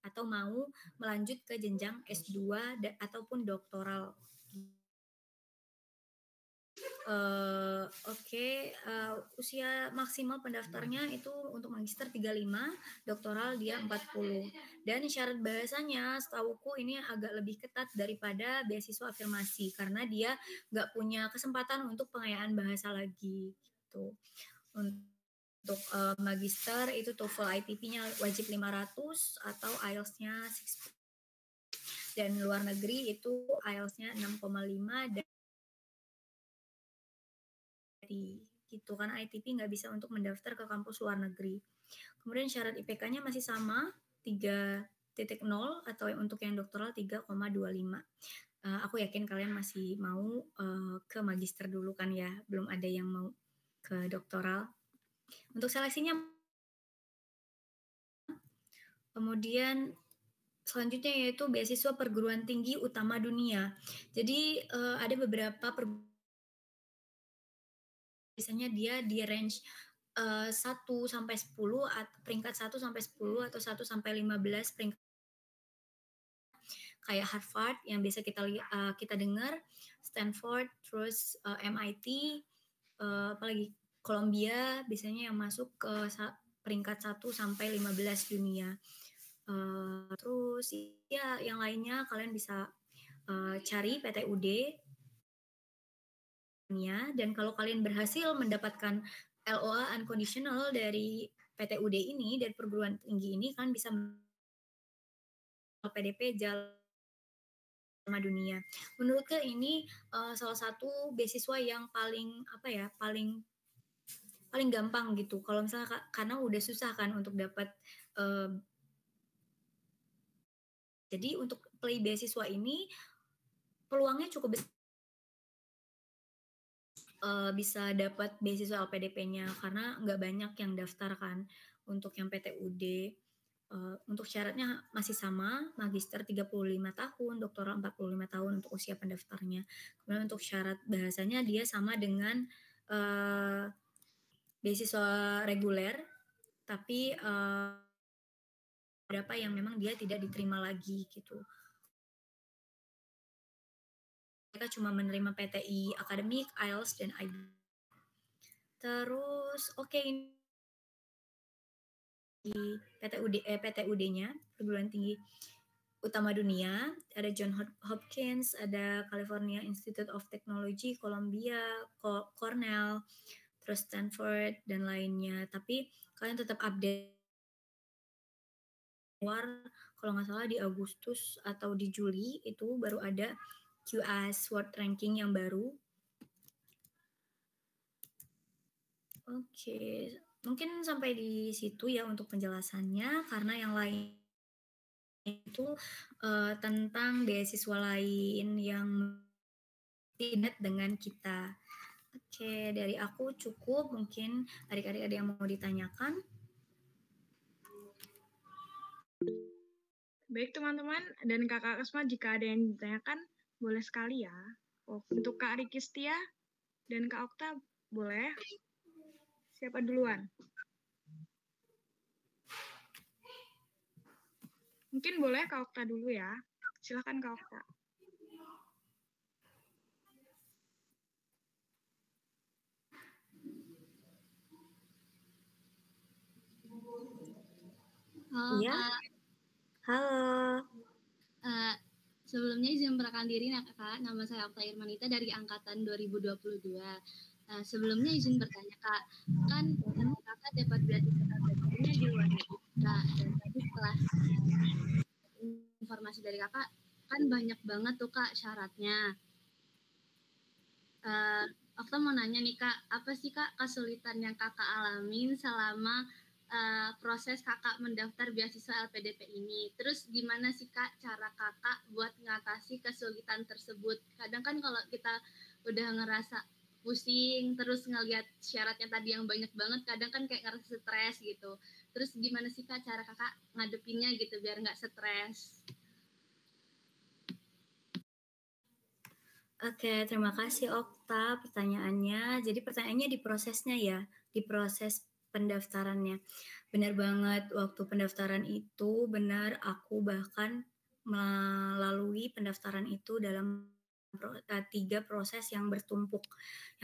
atau mau melanjut ke jenjang S2 ataupun doktoral. Usia maksimal pendaftarnya itu untuk magister 35, doktoral dia 40. Dan syarat bahasanya setauku ini agak lebih ketat daripada beasiswa afirmasi karena dia nggak punya kesempatan untuk pengayaan bahasa lagi gitu. Untuk magister itu TOEFL ITP-nya wajib 500 atau IELTS-nya 6. Dan luar negeri itu IELTS-nya 6,5 dan gitu karena ITP nggak bisa untuk mendaftar ke kampus luar negeri. Kemudian syarat IPK-nya masih sama 3.0 atau untuk yang doktoral 3,25. Aku yakin kalian masih mau ke magister dulu kan ya, belum ada yang mau ke doktoral. Untuk seleksinya Kemudian selanjutnya yaitu beasiswa perguruan tinggi utama dunia. Jadi ada beberapa biasanya dia di range 1 sampai 10 peringkat 1 sampai 10 atau 1 sampai 15 peringkat, kayak Harvard yang biasa kita dengar, Stanford, terus MIT, apalagi Columbia biasanya yang masuk ke peringkat 1 sampai 15 dunia. Terus ya yang lainnya kalian bisa cari PTUD dan kalau kalian berhasil mendapatkan LOA unconditional dari PTUD ini, dari perguruan tinggi ini, kalian bisa PDP Jalma Dunia. Menurutku ini salah satu beasiswa yang paling gampang gitu. Kalau misalnya karena udah susah kan untuk dapat jadi untuk play beasiswa ini peluangnya cukup besar bisa dapat beasiswa LPDP-nya karena nggak banyak yang daftar kan untuk yang PTUD. Untuk syaratnya masih sama, magister 35 tahun, doktoral 45 tahun untuk usia pendaftarnya. Kemudian untuk syarat bahasanya dia sama dengan beasiswa reguler, tapi beberapa yang memang dia tidak diterima lagi gitu. Mereka cuma menerima PTI akademik, IELTS, dan IB. Terus ini di PTUD-nya, perguruan tinggi utama dunia, ada John Hopkins, ada California Institute of Technology, Columbia, Cornell, terus Stanford, dan lainnya. Tapi kalian tetap update. Kalau nggak salah di Agustus atau di Juli itu baru ada QS World Ranking yang baru. Oke, mungkin sampai di situ ya untuk penjelasannya, karena yang lain itu tentang beasiswa lain yang tidak dengan kita. Oke, dari aku cukup. Mungkin adik-adik ada yang mau ditanyakan? Baik teman-teman dan Kakak Asma, jika ada yang ditanyakan boleh sekali ya. Untuk Kak Rikistia dan Kak Okta boleh. Siapa duluan? Mungkin boleh Kak Okta dulu ya. Silakan Kak Okta. Halo, Iya. Kak. Halo. Sebelumnya izin memperkenalkan diri, Kak. Nama saya Okta Irmanita dari angkatan 2022. Sebelumnya izin bertanya, Kak. Kan Kakak dapat beasiswa LPDP-nya di luar negeri, Kak. Dan tadi setelah informasi dari Kakak, kan banyak banget tuh, Kak, syaratnya. Okta mau nanya nih, Kak. Apa sih, Kak, kesulitan yang Kakak alamin selama proses Kakak mendaftar beasiswa LPDP ini? Terus gimana sih, Kak, cara Kakak buat ngatasi kesulitan tersebut? Kadang kan kalau kita udah ngerasa pusing, terus ngelihat syaratnya tadi yang banyak banget, kadang kan kayak ngerasa stres gitu. Terus gimana sih, Kak, cara Kakak ngadepinnya gitu biar nggak stres? Oke, terima kasih Okta pertanyaannya. Jadi pertanyaannya di prosesnya ya, di proses pendaftarannya. Benar banget, waktu pendaftaran itu benar aku bahkan melalui pendaftaran itu dalam 3 proses yang bertumpuk.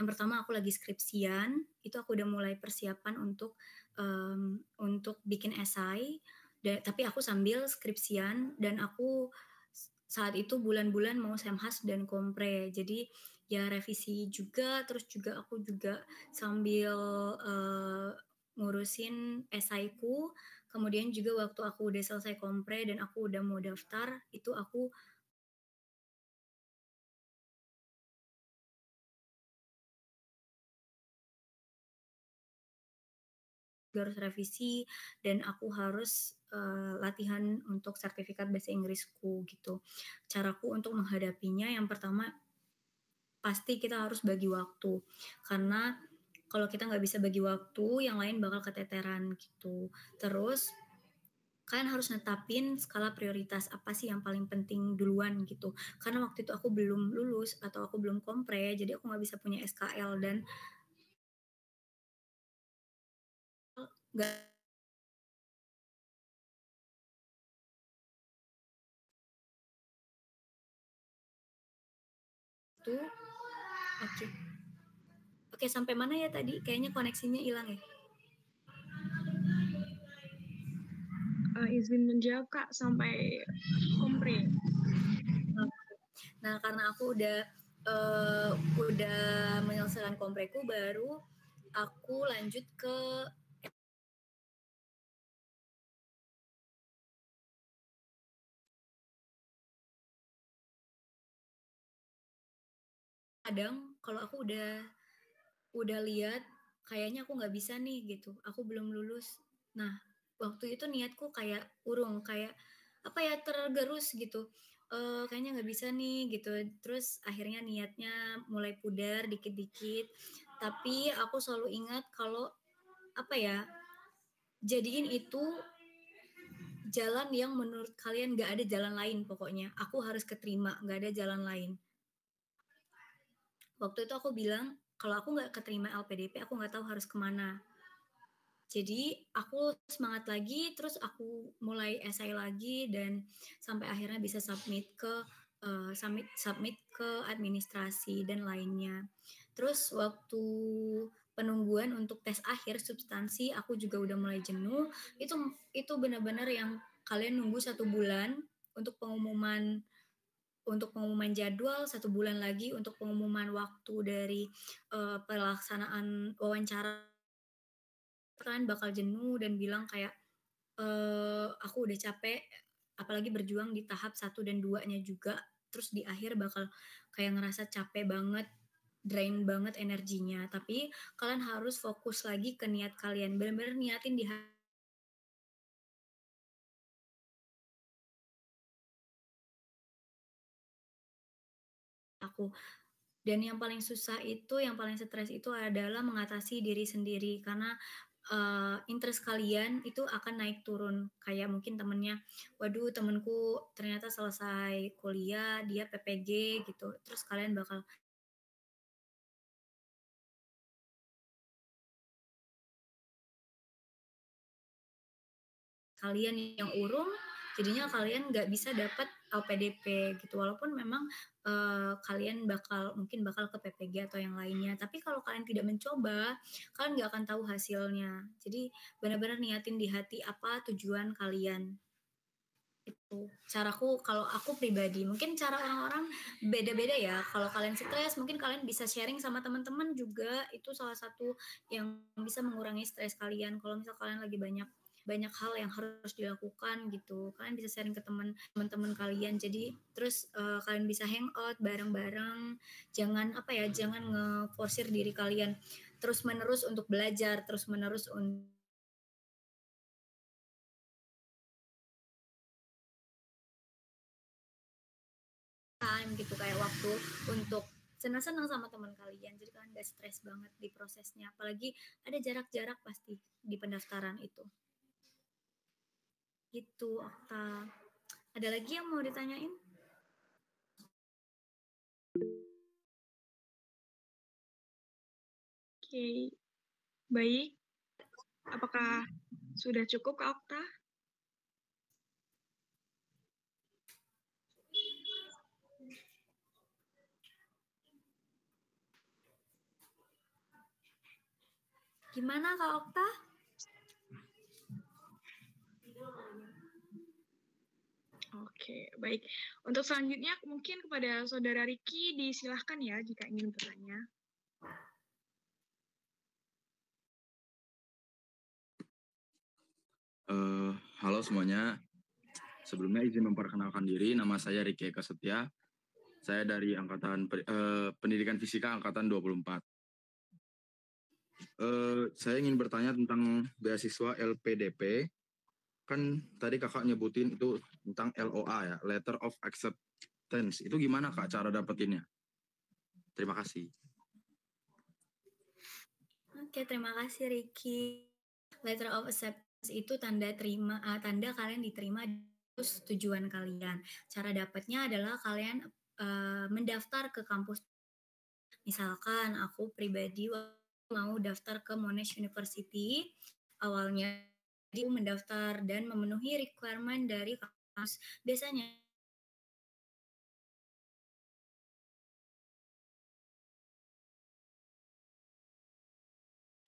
Yang pertama aku lagi skripsian, itu aku udah mulai persiapan untuk bikin esai, tapi aku sambil skripsian dan aku saat itu bulan-bulan mau semhas dan kompre, jadi ya revisi juga, terus juga aku juga sambil ngurusin esaiku, kemudian juga waktu aku udah selesai kompre dan aku udah mau daftar, itu aku harus revisi dan aku harus latihan untuk sertifikat bahasa Inggrisku gitu. Caraku untuk menghadapinya yang pertama pasti kita harus bagi waktu, karena kalau kita nggak bisa bagi waktu, yang lain bakal keteteran gitu. Terus kalian harus netapin skala prioritas apa sih yang paling penting duluan gitu. Karena waktu itu aku belum lulus atau aku belum kompre, jadi aku nggak bisa punya SKL dan nggak itu. Oke, sampai mana ya tadi? Kayaknya koneksinya hilang ya. Izin menjawab Kak sampai kompre. Nah, karena aku udah menyelesaikan kompreku, baru aku lanjut ke kadang kalau aku udah lihat kayaknya aku nggak bisa nih gitu, aku belum lulus. Nah, waktu itu niatku kayak urung, kayak apa ya, tergerus gitu. Kayaknya nggak bisa nih gitu. Terus akhirnya niatnya mulai pudar dikit-dikit. Tapi aku selalu ingat kalau apa ya, jadiin itu jalan yang menurut kalian nggak ada jalan lain pokoknya. Aku harus keterima, nggak ada jalan lain. Waktu itu aku bilang, kalau aku nggak keterima LPDP, aku nggak tahu harus kemana. Jadi aku semangat lagi, terus aku mulai essay lagi, dan sampai akhirnya bisa submit ke administrasi dan lainnya. Terus waktu penungguan untuk tes akhir substansi, aku juga udah mulai jenuh. Itu benar-benar yang kalian nunggu 1 bulan untuk pengumuman jadwal, 1 bulan lagi untuk pengumuman waktu dari pelaksanaan wawancara. Kalian bakal jenuh dan bilang kayak aku udah capek, apalagi berjuang di tahap 1 dan 2-nya juga, terus di akhir bakal kayak ngerasa capek banget, drain banget energinya. Tapi kalian harus fokus lagi ke niat kalian, benar-benar niatin di aku. Dan yang paling susah itu, yang paling stres itu adalah mengatasi diri sendiri, karena interest kalian itu akan naik turun. Kayak mungkin temennya, waduh temenku ternyata selesai kuliah, dia PPG gitu. Terus kalian bakal kalian yang urung, jadinya kalian nggak bisa dapat LPDP gitu. Walaupun memang kalian mungkin bakal ke PPG atau yang lainnya. Tapi kalau kalian tidak mencoba, kalian nggak akan tahu hasilnya. Jadi benar-benar niatin di hati apa tujuan kalian. Itu caraku kalau aku pribadi. Mungkin cara orang-orang beda-beda ya. Kalau kalian stres, mungkin kalian bisa sharing sama teman-teman juga. Itu salah satu yang bisa mengurangi stres kalian. Kalau misal kalian lagi banyak hal yang harus dilakukan gitu, kalian bisa sharing ke teman-teman kalian. Jadi terus kalian bisa hangout bareng-bareng. Jangan ngeforsir diri kalian terus menerus untuk belajar, terus menerus time gitu, kayak waktu untuk senang-senang sama teman kalian. Jadi kalian gak stres banget di prosesnya. Apalagi ada jarak-jarak pasti di pendaftaran itu. Gitu, Okta. Ada lagi yang mau ditanyain? Oke, baik. Apakah sudah cukup Kak Okta? Gimana Kak Okta? Oke, baik. Untuk selanjutnya mungkin kepada Saudara Riki disilahkan ya jika ingin bertanya. Halo semuanya. Sebelumnya izin memperkenalkan diri, nama saya Riki Eka Setia. Saya dari angkatan Pendidikan Fisika angkatan 24. Saya ingin bertanya tentang beasiswa LPDP. Kan tadi kakak nyebutin itu tentang LOA ya, Letter of Acceptance. Itu gimana kak cara dapetinnya? Terima kasih. Oke, terima kasih Riki. Letter of Acceptance itu tanda kalian diterima terus tujuan kalian. Cara dapatnya adalah kalian mendaftar ke kampus. Misalkan aku pribadi mau daftar ke Monash University, awalnya aku mendaftar dan memenuhi requirement dari kampus. Biasanya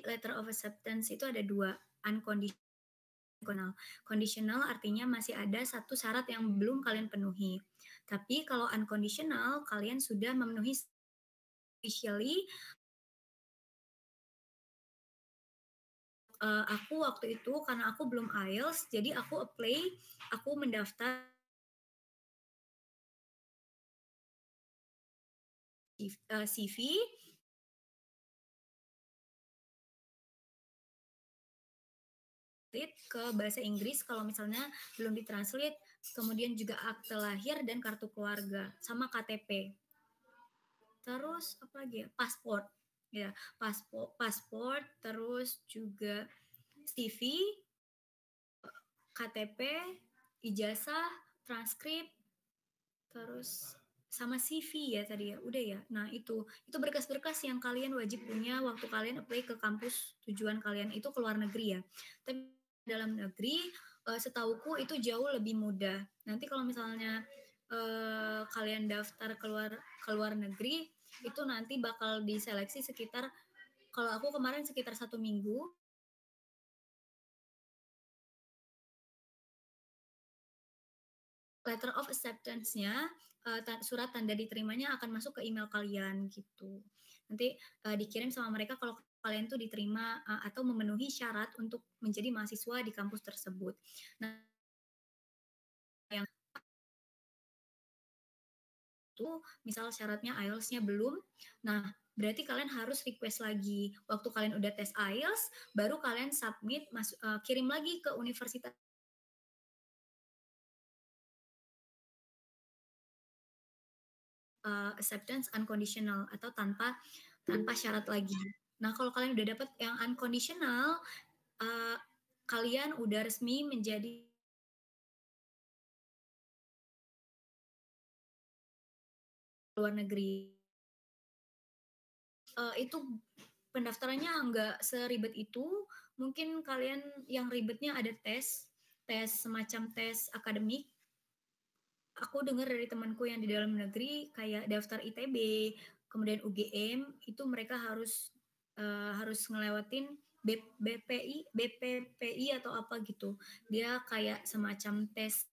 letter of acceptance itu ada 2, unconditional. Conditional artinya masih ada satu syarat yang belum kalian penuhi. Tapi kalau unconditional, kalian sudah memenuhi officially. Aku waktu itu karena aku belum IELTS, jadi aku mendaftar CV, ke bahasa Inggris kalau misalnya belum ditranslate, kemudian juga akte lahir dan kartu keluarga, sama KTP. Terus apa lagi ya? Paspor. Ya, paspor, terus juga CV, KTP, ijazah, transkrip, terus sama CV ya tadi ya. Udah ya. Nah, itu berkas-berkas yang kalian wajib punya waktu kalian apply ke kampus tujuan kalian itu ke luar negeri ya. Tapi dalam negeri setauku itu jauh lebih mudah. Nanti kalau misalnya kalian daftar ke luar negeri itu nanti bakal diseleksi sekitar, kalau aku kemarin sekitar 1 minggu. Letter of acceptance-nya, surat tanda diterimanya akan masuk ke email kalian gitu. Nanti dikirim sama mereka kalau kalian tuh diterima atau memenuhi syarat untuk menjadi mahasiswa di kampus tersebut. Nah, yang itu misal syaratnya IELTS-nya belum, nah berarti kalian harus request lagi. Waktu kalian udah tes IELTS, baru kalian submit, kirim lagi ke universitas acceptance unconditional atau tanpa syarat lagi. Nah, kalau kalian udah dapat yang unconditional, kalian udah resmi menjadi luar negeri. Itu pendaftarannya nggak seribet itu. Mungkin kalian yang ribetnya ada tes semacam tes akademik. Aku dengar dari temanku yang di dalam negeri kayak daftar ITB, kemudian UGM, itu mereka harus ngelewatin BPPI atau apa gitu. Dia kayak semacam tes.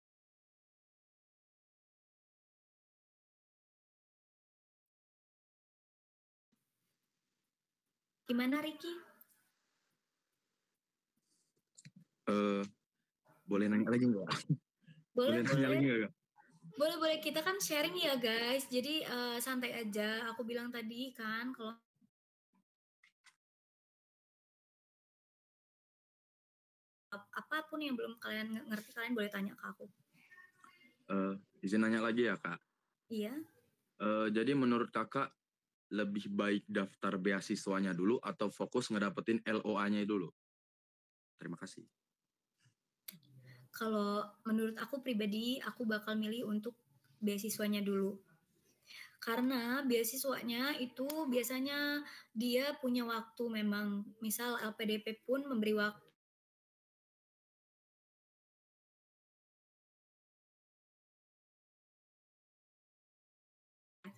Gimana Ricky? Boleh nanya lagi nggak? Boleh. Nanya lagi nggak? Boleh. Kita kan sharing ya guys. Jadi santai aja. Aku bilang tadi kan kalau apapun yang belum kalian ngerti, kalian boleh tanya ke aku. Izin nanya lagi ya Kak. Iya. Jadi menurut Kakak lebih baik daftar beasiswanya dulu atau fokus ngedapetin LOA-nya dulu? Terima kasih. Kalau menurut aku pribadi, aku bakal milih untuk beasiswanya dulu. Karena beasiswanya itu biasanya dia punya waktu memang. Misal LPDP pun memberi waktu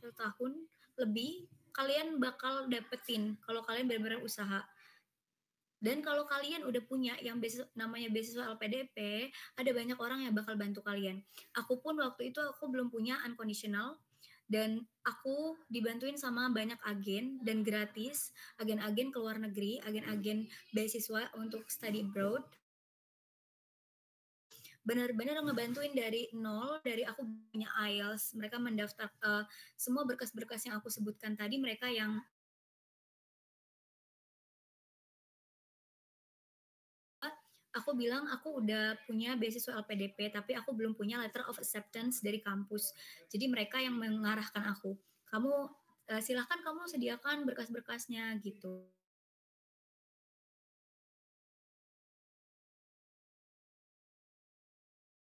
1 tahun lebih, kalian bakal dapetin kalau kalian benar-benar usaha. Dan kalau kalian udah punya yang namanya beasiswa LPDP, ada banyak orang yang bakal bantu kalian. Aku pun waktu itu aku belum punya unconditional, dan aku dibantuin sama banyak agen dan gratis, agen-agen ke luar negeri, agen-agen beasiswa untuk study abroad. Benar-benar ngebantuin dari nol, dari aku punya IELTS, mereka mendaftar semua berkas-berkas yang aku sebutkan tadi, mereka yang aku bilang aku udah punya beasiswa LPDP, tapi aku belum punya letter of acceptance dari kampus. Jadi mereka yang mengarahkan aku. Kamu silahkan kamu sediakan berkas-berkasnya gitu.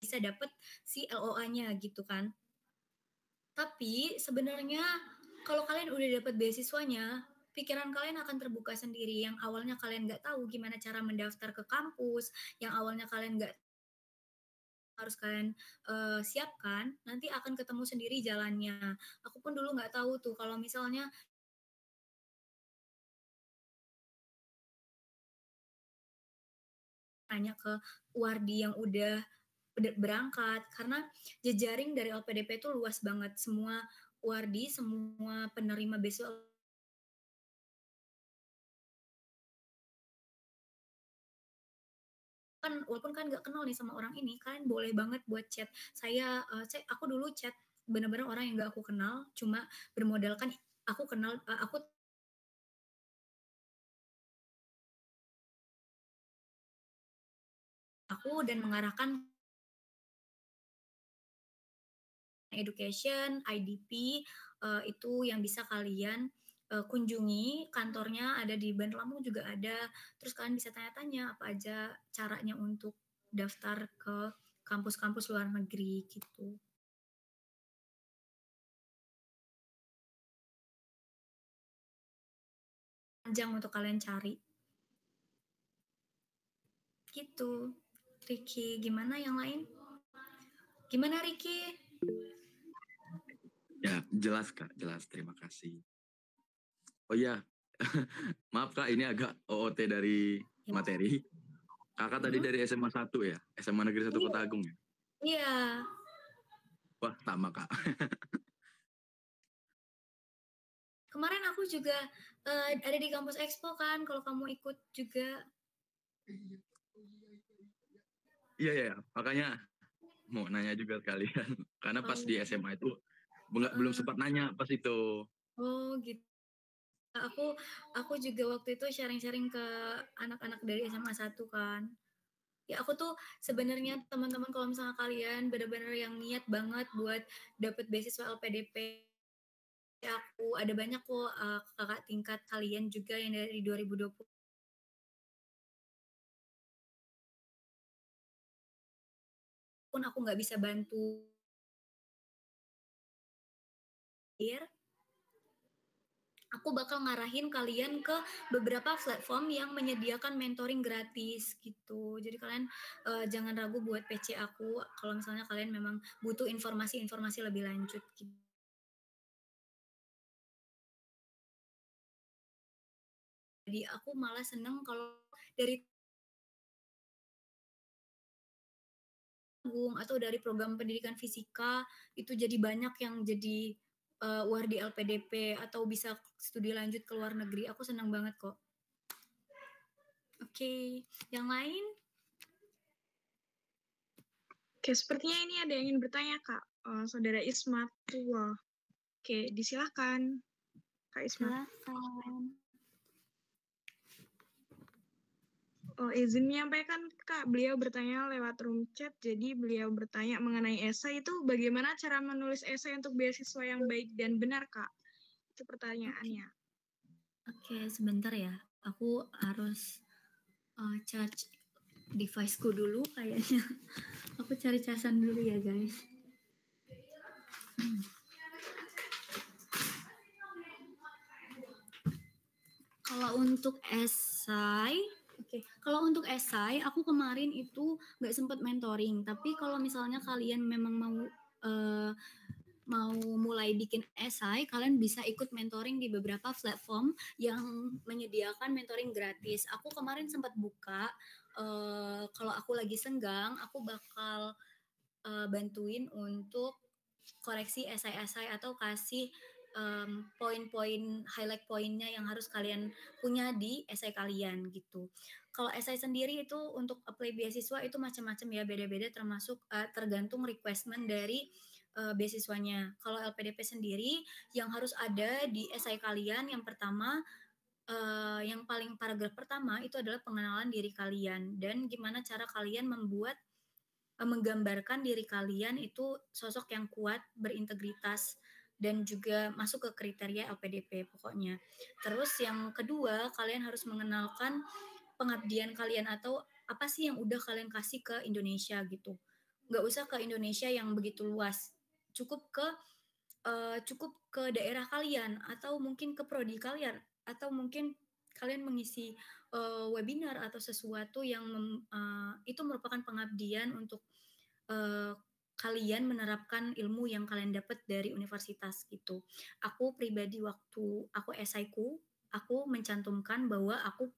bisa dapat si LOA-nya gitu kan. Tapi sebenarnya kalau kalian udah dapat beasiswanya, pikiran kalian akan terbuka sendiri. Yang awalnya kalian nggak tahu gimana cara mendaftar ke kampus, yang awalnya kalian nggak harus kalian siapkan, nanti akan ketemu sendiri jalannya. Aku pun dulu nggak tahu tuh kalau misalnya tanya ke wardi yang udah berangkat, karena jejaring dari LPDP itu luas banget. Semua wardi, semua penerima beasiswa kan, walaupun kan nggak kenal nih sama orang ini, kalian boleh banget buat chat. Aku dulu chat bener-bener orang yang nggak aku kenal, cuma bermodalkan aku kenal, aku dan mengarahkan education, IDP, itu yang bisa kalian kunjungi. Kantornya ada di Bandar Lampung juga ada. Terus kalian bisa tanya-tanya apa aja caranya untuk daftar ke kampus-kampus luar negeri gitu. Panjang untuk kalian cari. Gitu. Ricky, gimana yang lain? Gimana Ricky? Ya, jelas Kak, jelas. Terima kasih. Oh iya, maaf Kak, ini agak OOT dari materi. Kakak tadi dari SMA 1 ya? SMA Negeri 1 Kota Agung ya? Iya. Wah, sama Kak. Kemarin aku juga ada di kampus Expo kan, kalau kamu ikut juga. Iya, makanya mau nanya juga sekalian. Karena pas di SMA itu belum sempat nanya pas itu. Oh gitu. Aku juga waktu itu sharing-sharing ke anak-anak dari SMA 1 kan. Ya aku tuh sebenarnya teman-teman kalau misalnya kalian benar-benar yang niat banget buat dapet beasiswa LPDP, aku ada banyak kok kakak tingkat kalian juga yang dari 2020 pun aku nggak bisa bantu. Aku bakal ngarahin kalian ke beberapa platform yang menyediakan mentoring gratis gitu. Jadi kalian jangan ragu buat PC aku kalau misalnya kalian memang butuh informasi-informasi lebih lanjut gitu. Jadi aku malah seneng kalau dari atau dari program pendidikan fisika itu jadi banyak yang jadi wardi LPDP atau bisa studi lanjut ke luar negeri. Aku senang banget kok. Oke, yang lain? Oke, sepertinya ini ada yang ingin bertanya, Kak. Saudara Ismat. Wah. Oke, disilahkan, Kak Ismat. Silakan. Oh, izin menyampaikan, Kak, beliau bertanya lewat room chat, jadi beliau bertanya mengenai esai itu bagaimana cara menulis esai untuk beasiswa yang baik dan benar, Kak? Itu pertanyaannya. Oke, sebentar ya. Aku harus charge device-ku dulu kayaknya. Aku cari casan dulu ya, guys. Kalau untuk esai, kalau untuk esai, aku kemarin itu nggak sempat mentoring. Tapi kalau misalnya kalian memang mau mulai bikin esai, kalian bisa ikut mentoring di beberapa platform yang menyediakan mentoring gratis. Aku kemarin sempat buka, kalau aku lagi senggang, aku bakal bantuin untuk koreksi esai-esai atau kasih poin-poin highlight poinnya yang harus kalian punya di esai kalian gitu. Kalau esai sendiri itu untuk apply beasiswa itu macam-macam ya, beda-beda termasuk tergantung requestment dari beasiswanya. Kalau LPDP sendiri yang harus ada di esai kalian yang pertama yang paling paragraf pertama itu adalah pengenalan diri kalian dan gimana cara kalian menggambarkan diri kalian itu sosok yang kuat, berintegritas, dan juga masuk ke kriteria LPDP pokoknya. Terus yang kedua, kalian harus mengenalkan pengabdian kalian atau apa sih yang udah kalian kasih ke Indonesia gitu. nggak usah ke Indonesia yang begitu luas, cukup ke daerah kalian atau mungkin ke prodi kalian atau mungkin kalian mengisi webinar atau sesuatu yang itu merupakan pengabdian untuk kalian menerapkan ilmu yang kalian dapat dari universitas gitu. Aku pribadi waktu aku SI-ku, aku mencantumkan bahwa aku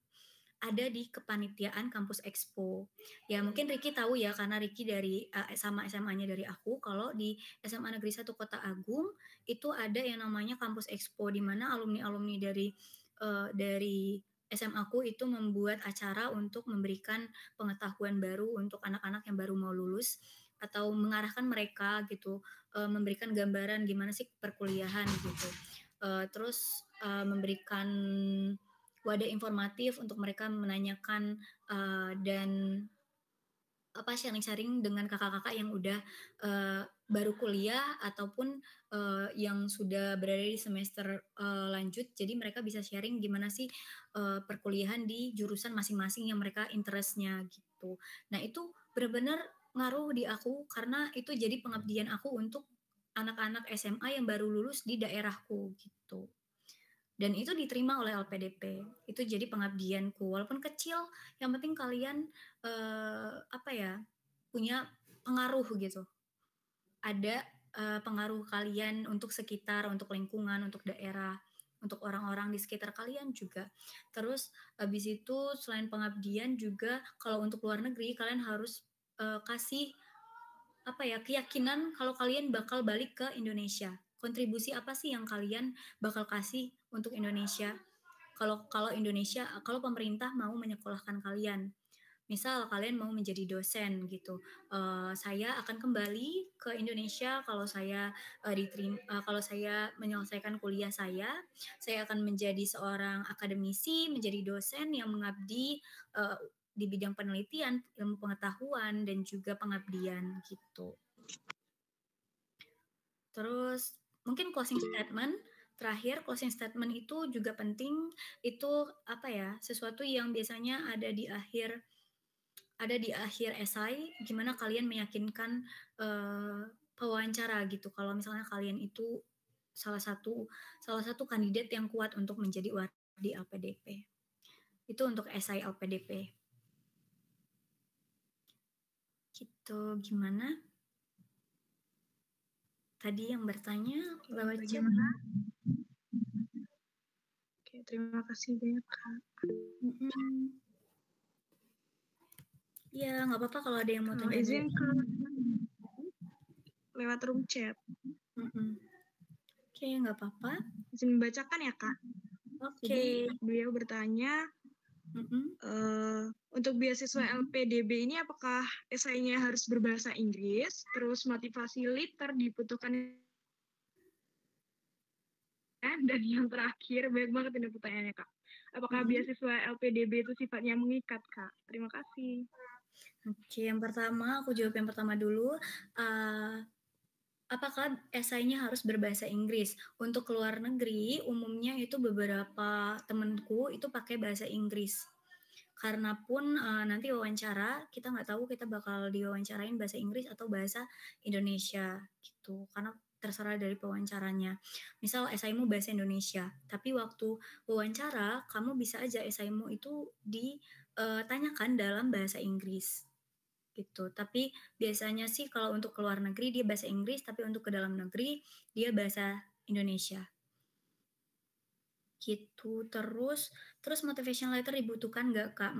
ada di kepanitiaan Kampus Expo. Ya mungkin Ricky tahu ya karena Ricky dari sama SMA-nya dari aku, kalau di SMA Negeri 1 Kota Agung itu ada yang namanya Kampus Expo di mana alumni-alumni dari SMA aku itu membuat acara untuk memberikan pengetahuan baru untuk anak-anak yang baru mau lulus atau mengarahkan mereka gitu, memberikan gambaran gimana sih perkuliahan gitu. Terus memberikan wadah informatif untuk mereka menanyakan dan sharing-sharing dengan kakak-kakak yang udah baru kuliah ataupun yang sudah berada di semester lanjut. Jadi mereka bisa sharing gimana sih perkuliahan di jurusan masing-masing yang mereka interestnya gitu. Nah itu benar-benar ngaruh di aku karena itu jadi pengabdian aku untuk anak-anak SMA yang baru lulus di daerahku gitu. Dan itu diterima oleh LPDP. Itu jadi pengabdianku. Walaupun kecil, yang penting kalian punya pengaruh gitu. Ada pengaruh kalian untuk sekitar, untuk lingkungan, untuk daerah, untuk orang-orang di sekitar kalian juga. Terus habis itu selain pengabdian juga kalau untuk luar negeri kalian harus kasih keyakinan kalau kalian bakal balik ke Indonesia. Kontribusi apa sih yang kalian bakal kasih untuk Indonesia? Kalau pemerintah mau menyekolahkan kalian, misal kalian mau menjadi dosen gitu, saya akan kembali ke Indonesia kalau saya kalau saya menyelesaikan kuliah saya akan menjadi seorang akademisi, menjadi dosen yang mengabdi di bidang penelitian, ilmu pengetahuan, dan juga pengabdian gitu. Terus mungkin closing statement. Terakhir, closing statement itu juga penting. Itu sesuatu yang biasanya ada di akhir esai, gimana kalian meyakinkan pewawancara gitu. Kalau misalnya kalian itu salah satu kandidat yang kuat untuk menjadi wardi LPDP. Itu untuk esai LPDP. Gitu, gimana? Tadi yang bertanya lewat chat. Oke, terima kasih banyak, Kak. Ya, nggak apa-apa kalau ada yang mau tanya. Izin ke lewat room chat. Oke, nggak apa-apa. Izin membacakan ya, Kak. Oke. Beliau bertanya, untuk beasiswa LPDB ini apakah esainya harus berbahasa Inggris? Terus motivasi liter dibutuhkan? Dan yang terakhir, banyak banget ini pertanyaannya, Kak. Apakah beasiswa LPDB itu sifatnya mengikat, Kak? Terima kasih. Oke, yang pertama, aku jawab yang pertama dulu. Apakah esainya harus berbahasa Inggris? Untuk luar negeri, umumnya itu beberapa temanku itu pakai bahasa Inggris. Karena pun nanti wawancara, kita nggak tahu kita bakal diwawancarain bahasa Inggris atau bahasa Indonesia gitu. Karena terserah dari pewawancaranya. Misal esaimu bahasa Indonesia, tapi waktu wawancara, kamu bisa aja esaimu itu ditanyakan dalam bahasa Inggris. Gitu. Tapi biasanya sih kalau untuk ke luar negeri dia bahasa Inggris, tapi untuk ke dalam negeri dia bahasa Indonesia. Gitu. Terus motivation letter dibutuhkan nggak, Kak?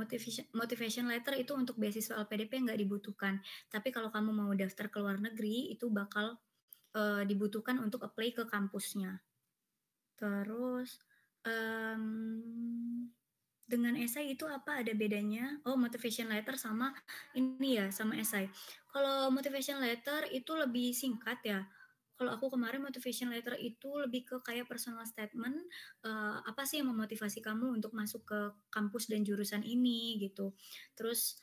Motivation letter itu untuk beasiswa LPDP nggak dibutuhkan. Tapi kalau kamu mau daftar ke luar negeri itu bakal dibutuhkan untuk apply ke kampusnya. Terus dengan esai itu apa ada bedanya? Oh, motivation letter sama sama esai. Kalau motivation letter itu lebih singkat ya. Kalau aku kemarin motivation letter itu lebih ke kayak personal statement, apa sih yang memotivasi kamu untuk masuk ke kampus dan jurusan ini gitu. Terus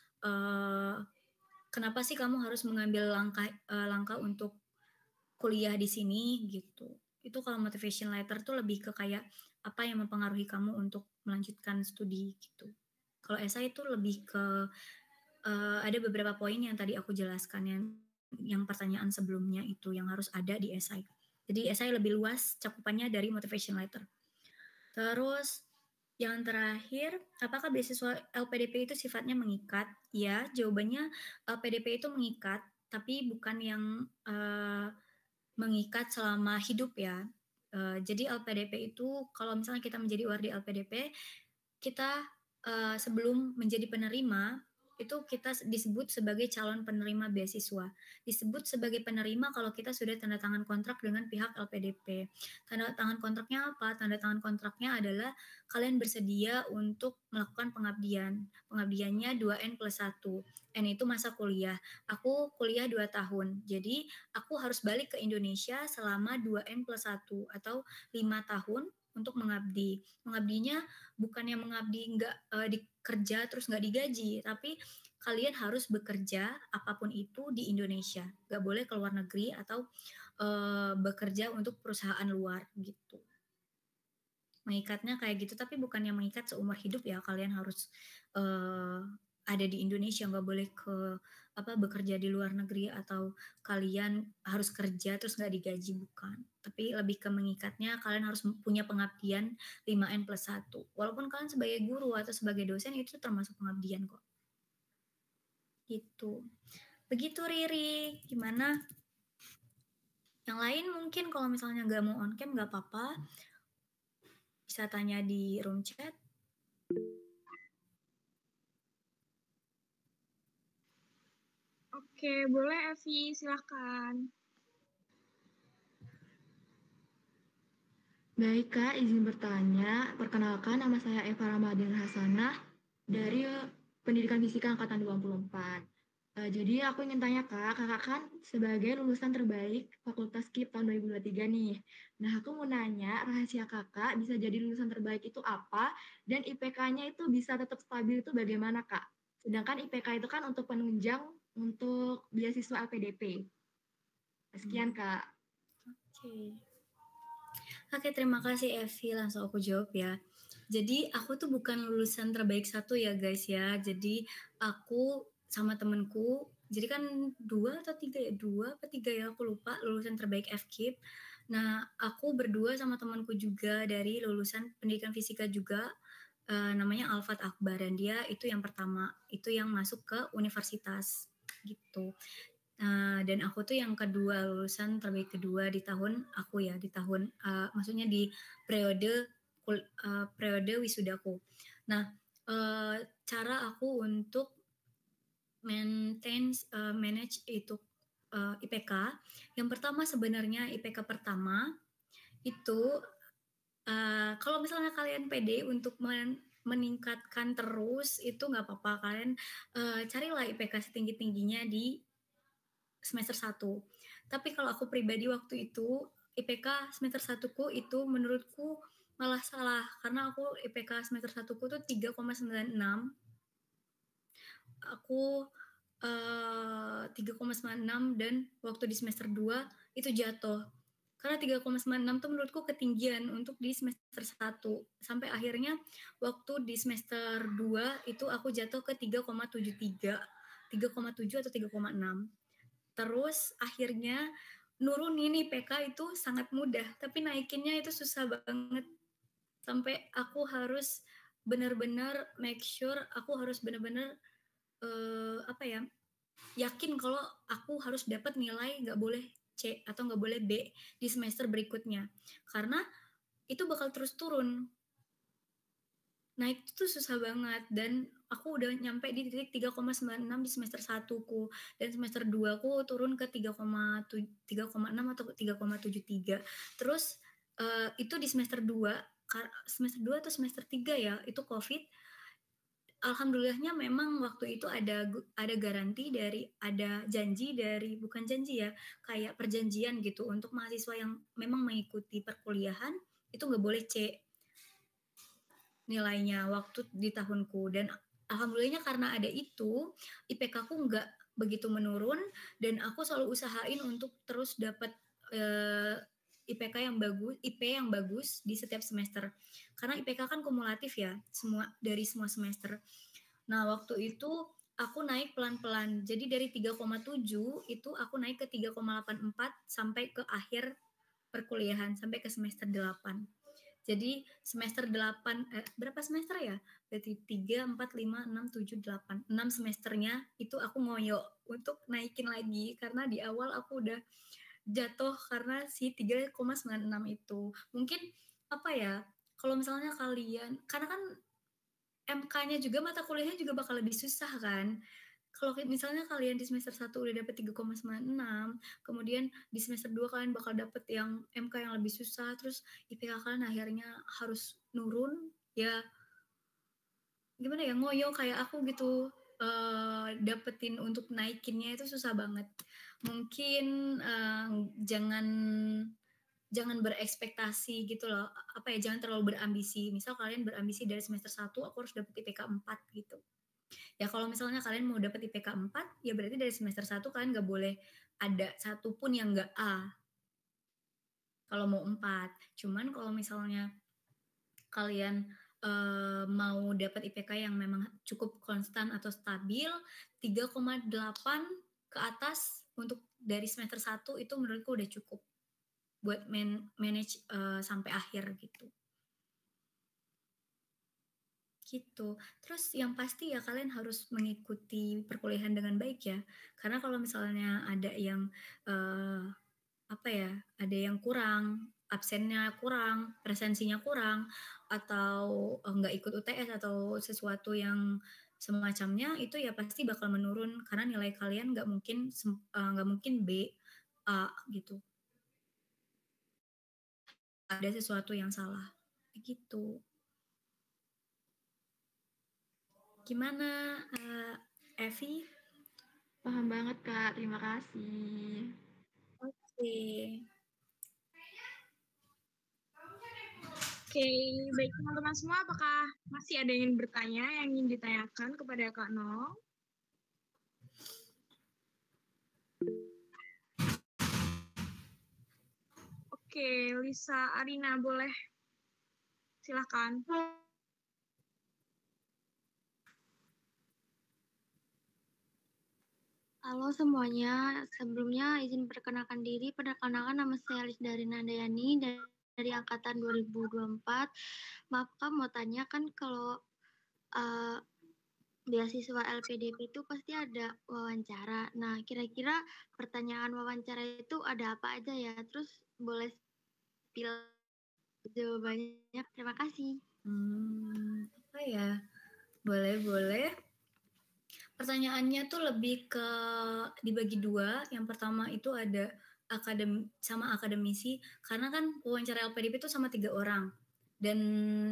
kenapa sih kamu harus mengambil langkah untuk kuliah di sini gitu. Itu kalau motivation letter tuh lebih ke kayak apa yang mempengaruhi kamu untuk melanjutkan studi gitu. Kalau esai itu lebih ke ada beberapa poin yang tadi aku jelaskan yang yang pertanyaan sebelumnya itu yang harus ada di esai. Jadi esai lebih luas cakupannya dari motivation letter. Terus yang terakhir, apakah beasiswa LPDP itu sifatnya mengikat? Ya, jawabannya LPDP itu mengikat, tapi bukan yang mengikat selama hidup ya. Jadi LPDP itu kalau misalnya kita menjadi UR di LPDP, kita sebelum menjadi penerima itu kita disebut sebagai calon penerima beasiswa. Disebut sebagai penerima kalau kita sudah tanda tangan kontrak dengan pihak LPDP. Tanda tangan kontraknya apa? Tanda tangan kontraknya adalah kalian bersedia untuk melakukan pengabdian. Pengabdiannya 2N+1. N itu masa kuliah. Aku kuliah 2 tahun. Jadi aku harus balik ke Indonesia selama 2N+1 atau 5 tahun untuk mengabdi. Mengabdinya bukan yang mengabdi nggak dikerja terus nggak digaji, tapi kalian harus bekerja apapun itu di Indonesia, nggak boleh ke luar negeri atau bekerja untuk perusahaan luar gitu. Mengikatnya kayak gitu, tapi bukan yang mengikat seumur hidup ya, kalian harus ada di Indonesia, nggak boleh bekerja di luar negeri atau kalian harus kerja terus nggak digaji, bukan. Tapi lebih ke mengikatnya kalian harus punya pengabdian 5N+1. Walaupun kalian sebagai guru atau sebagai dosen itu termasuk pengabdian kok. Gitu. Begitu Riri, gimana? Yang lain mungkin kalau misalnya nggak mau on cam nggak apa-apa, bisa tanya di room chat. Oke, boleh Evi, silahkan. Baik Kak, izin bertanya. Perkenalkan, nama saya Eva Ramadhan Hasanah dari Pendidikan Fisika Angkatan 24. Jadi aku ingin tanya Kak, Kakak kan sebagai lulusan terbaik Fakultas KIP tahun 2023 nih. Nah, aku mau nanya, rahasia Kakak bisa jadi lulusan terbaik itu apa? Dan IPK-nya itu bisa tetap stabil itu bagaimana Kak? Sedangkan IPK itu kan untuk penunjang untuk beasiswa LPDP. Sekian Kak. Oke, terima kasih Evi. Langsung aku jawab ya. Jadi aku tuh bukan lulusan terbaik 1 ya guys ya. Jadi aku sama temenku, jadi kan 2 atau 3 ya? 2 atau 3 ya, aku lupa, lulusan terbaik FKIP. Nah, aku berdua sama temanku juga dari lulusan pendidikan fisika juga, namanya Alfat Akbar. Dan dia itu yang pertama, itu yang masuk ke universitas gitu. Dan aku tuh yang kedua, lulusan terbaik kedua di tahun aku ya, di tahun maksudnya di periode wisudaku. Nah, cara aku untuk manage itu IPK, yang pertama sebenarnya IPK pertama itu kalau misalnya kalian pede untuk meningkatkan terus itu nggak apa-apa, kalian carilah IPK setinggi-tingginya di semester 1. Tapi kalau aku pribadi waktu itu, IPK semester 1ku itu menurutku malah salah. Karena aku IPK semester 1ku tuh 3,96. Aku 3,96 dan waktu di semester 2 itu jatuh. Karena 3,96 tuh menurutku ketinggian untuk di semester 1. Sampai akhirnya waktu di semester 2 itu aku jatuh ke 3,73. 3,7 atau 3,6. Terus akhirnya nurunin IPK itu sangat mudah, tapi naikinnya itu susah banget. Sampai aku harus benar-benar make sure, aku harus benar-benar yakin kalau aku harus dapat nilai nggak boleh C atau nggak boleh B di semester berikutnya. Karena itu bakal terus turun. Naik itu tuh susah banget, dan aku udah nyampe di titik 3,96 di semester 1ku, dan semester 2ku turun ke 3,6 atau 3,73. Terus itu di semester 2 atau semester 3 ya, itu COVID. Alhamdulillahnya memang waktu itu ada garansi ada janji dari, bukan janji ya, kayak perjanjian gitu untuk mahasiswa yang memang mengikuti perkuliahan itu nggak boleh C nilainya waktu di tahunku. Dan alhamdulillahnya karena ada itu, IPK aku nggak begitu menurun, dan aku selalu usahain untuk terus dapat IP yang bagus di setiap semester. Karena IPK kan kumulatif ya, dari semua semester. Nah, waktu itu aku naik pelan-pelan. Jadi dari 3,7 itu aku naik ke 3,84 sampai ke akhir perkuliahan, sampai ke semester 8. Jadi semester 8, berapa semester ya? Berarti 3, 4, 5, 6, 7, 8. 6 semesternya itu aku ngoyo untuk naikin lagi. Karena di awal aku udah jatuh karena si 3,96 itu. Mungkin apa ya, kalau misalnya kalian, karena kan MK-nya juga, mata kuliahnya juga bakal lebih susah kan. Kalau misalnya kalian di semester 1 udah dapet 3,96, kemudian di semester 2 kalian bakal dapet yang MK yang lebih susah, terus IPK kalian akhirnya harus nurun, ya gimana ya, ngoyo kayak aku gitu, dapetin untuk naikinnya itu susah banget. Mungkin jangan berekspektasi gitu loh, apa ya, jangan terlalu berambisi. Misal kalian berambisi dari semester 1 aku harus dapet IPK 4 gitu. Ya kalau misalnya kalian mau dapat IPK 4, ya berarti dari semester 1 kalian nggak boleh ada satupun yang nggak A. Kalau mau 4. Cuman kalau misalnya kalian mau dapat IPK yang memang cukup konstan atau stabil, 3,8 ke atas untuk dari semester 1 itu menurutku udah cukup buat manage sampai akhir gitu. Gitu. Terus yang pasti ya kalian harus mengikuti perkuliahan dengan baik ya. Karena kalau misalnya ada yang apa ya, ada yang kurang, absennya kurang, presensinya kurang, atau nggak ikut UTS atau sesuatu yang semacamnya, itu ya pasti bakal menurun karena nilai kalian nggak mungkin B, A gitu. Ada sesuatu yang salah. Gitu. Gimana, Evi? Paham banget, Kak. Terima kasih. Oke. Oke, baik teman-teman semua, apakah masih ada yang bertanya yang ingin ditanyakan kepada Kak Nol? Oke, Lisa Arina, boleh silakan. Halo semuanya, sebelumnya izin perkenalkan diri. Perkenalkan nama saya Lisdarina Dayani dari angkatan 2024. Maaf Kak, mau tanya kan kalau beasiswa LPDP itu pasti ada wawancara. Nah, kira-kira pertanyaan wawancara itu ada apa aja ya? Terus boleh spill jawabannya? Terima kasih. Apa ya? Boleh. Pertanyaannya tuh lebih ke dibagi dua. Yang pertama itu ada akademisi, karena kan wawancara LPDP itu sama 3 orang. Dan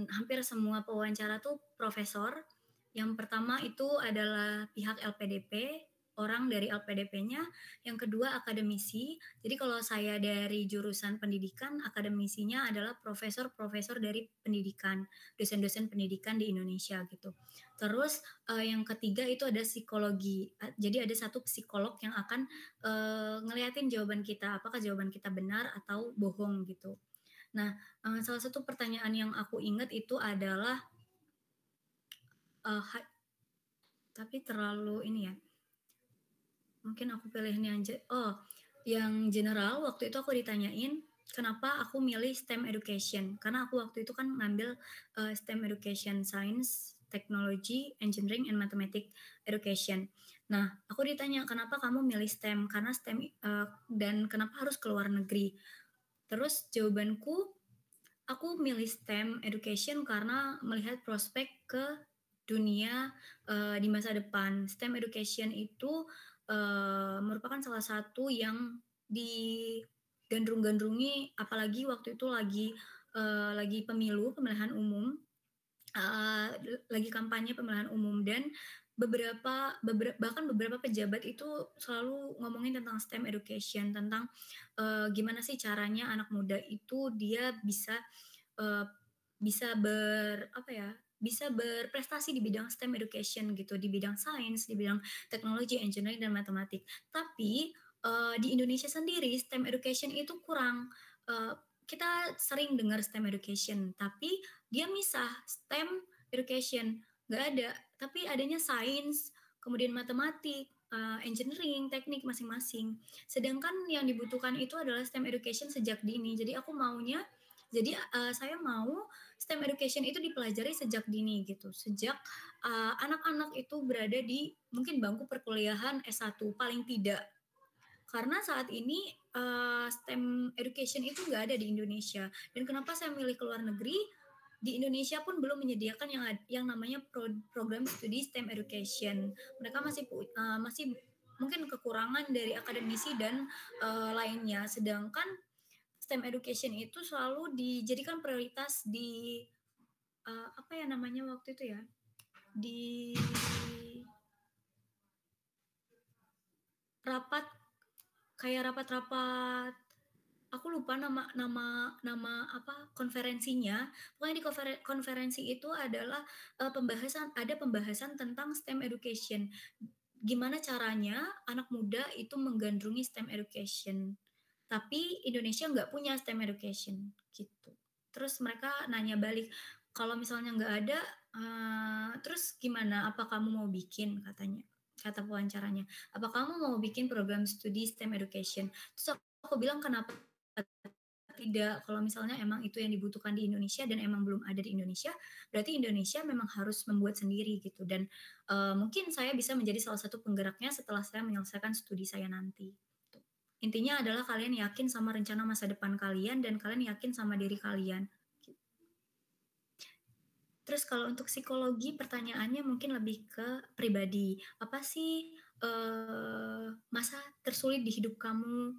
hampir semua pewawancara tuh profesor. Yang pertama itu adalah pihak LPDP, orang dari LPDP-nya. Yang kedua akademisi. Jadi kalau saya dari jurusan pendidikan, akademisinya adalah profesor-profesor dari pendidikan, dosen-dosen pendidikan di Indonesia gitu. Terus yang ketiga itu ada psikologi. Jadi ada satu psikolog yang akan ngeliatin jawaban kita, apakah jawaban kita benar atau bohong gitu. Nah, salah satu pertanyaan yang aku ingat itu adalah tapi terlalu ini ya. Mungkin aku pilih yang general. Waktu itu aku ditanyain kenapa aku milih STEM education, karena aku waktu itu kan ngambil STEM education, science, technology, engineering, and mathematics education. Nah, aku ditanya kenapa kamu milih STEM, karena STEM dan kenapa harus keluar negeri. Terus jawabanku, aku milih STEM education karena melihat prospek ke dunia di masa depan. STEM education itu merupakan salah satu yang digandrung-gandrungi, apalagi waktu itu lagi pemilihan umum, lagi kampanye pemilihan umum, dan bahkan beberapa pejabat itu selalu ngomongin tentang STEM education, tentang gimana sih caranya anak muda itu dia bisa berprestasi di bidang STEM education gitu, di bidang sains, di bidang teknologi, engineering, dan matematik. Tapi di Indonesia sendiri STEM education itu kurang. Kita sering dengar STEM education, tapi dia misah STEM education, nggak ada. Tapi adanya sains, kemudian matematik, engineering, teknik masing-masing. Sedangkan yang dibutuhkan itu adalah STEM education sejak dini. Jadi saya mau STEM education itu dipelajari sejak dini gitu. Sejak anak-anak itu berada di mungkin bangku perkuliahan S1 paling tidak. Karena saat ini STEM education itu nggak ada di Indonesia. Dan kenapa saya milih ke luar negeri? Di Indonesia pun belum menyediakan yang namanya program studi STEM education. Mereka masih mungkin kekurangan dari akademisi dan lainnya. Sedangkan STEM education itu selalu dijadikan prioritas di apa ya namanya waktu itu ya? Di rapat-rapat, aku lupa nama apa konferensinya. Pokoknya di konferensi itu adalah pembahasan tentang STEM education. Gimana caranya anak muda itu menggandrungi STEM education. Tapi Indonesia nggak punya STEM education gitu. Terus mereka nanya balik, kalau misalnya nggak ada, terus gimana? Apa kamu mau bikin? Kata pewawancaranya. Apa kamu mau bikin program studi STEM education? Terus aku bilang kenapa tidak, kalau misalnya emang itu yang dibutuhkan di Indonesia dan emang belum ada di Indonesia, berarti Indonesia memang harus membuat sendiri gitu. Dan mungkin saya bisa menjadi salah satu penggeraknya setelah saya menyelesaikan studi saya nanti. Intinya adalah kalian yakin sama rencana masa depan kalian dan kalian yakin sama diri kalian. Terus kalau untuk psikologi, pertanyaannya mungkin lebih ke pribadi. Apa sih masa tersulit di hidup kamu?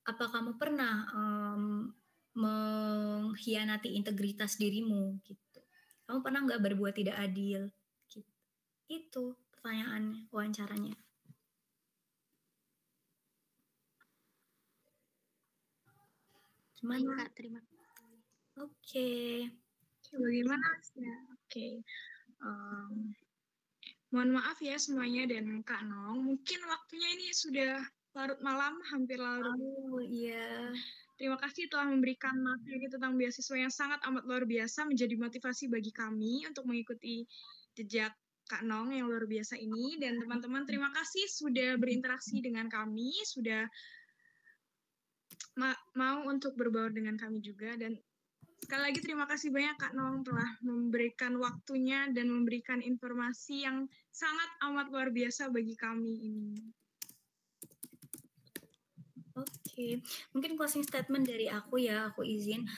Apa kamu pernah mengkhianati integritas dirimu? Gitu. Kamu pernah nggak berbuat tidak adil? Gitu. Itu pertanyaannya, wawancaranya. Baik, Kak, terima kasih. Oke. Bagaimana ya? Oke. Mohon maaf ya semuanya dan Kak Nong. Mungkin waktunya ini sudah larut malam, hampir larut. Oh iya. Terima kasih telah memberikan materi tentang beasiswa yang sangat amat luar biasa, menjadi motivasi bagi kami untuk mengikuti jejak Kak Nong yang luar biasa ini. Dan teman-teman, terima kasih sudah berinteraksi dengan kami, sudah mau untuk berbaur dengan kami juga. Dan sekali lagi terima kasih banyak Kak Nong telah memberikan waktunya dan memberikan informasi yang sangat amat luar biasa bagi kami ini. Oke, mungkin closing statement dari aku ya, aku izin.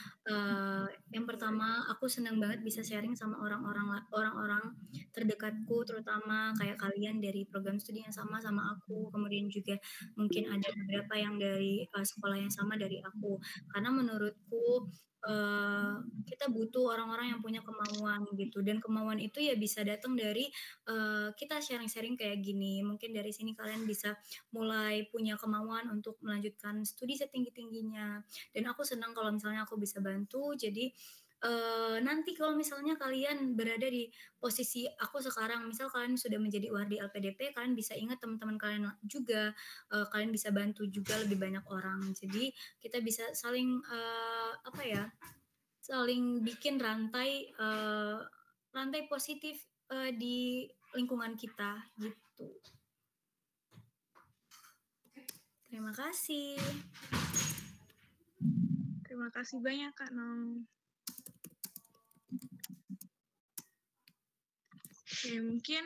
Yang pertama, aku senang banget bisa sharing sama orang-orang terdekatku, terutama kayak kalian dari program studi yang sama aku. Kemudian juga mungkin ada beberapa yang dari sekolah yang sama dari aku. Karena menurutku kita butuh orang-orang yang punya kemauan gitu, dan kemauan itu ya bisa datang dari kita sharing-sharing kayak gini. Mungkin dari sini kalian bisa mulai punya kemauan untuk melanjutkan studi setinggi-tingginya. Dan aku senang kalau misalnya aku bisa bantu. Jadi nanti kalau misalnya kalian berada di posisi aku sekarang, misal kalian sudah menjadi wardi LPDP, kalian bisa ingat teman-teman kalian juga, kalian bisa bantu juga lebih banyak orang. Jadi kita bisa saling saling bikin rantai positif di lingkungan kita gitu. Terima kasih. Terima kasih banyak Kak Nong. Oke, mungkin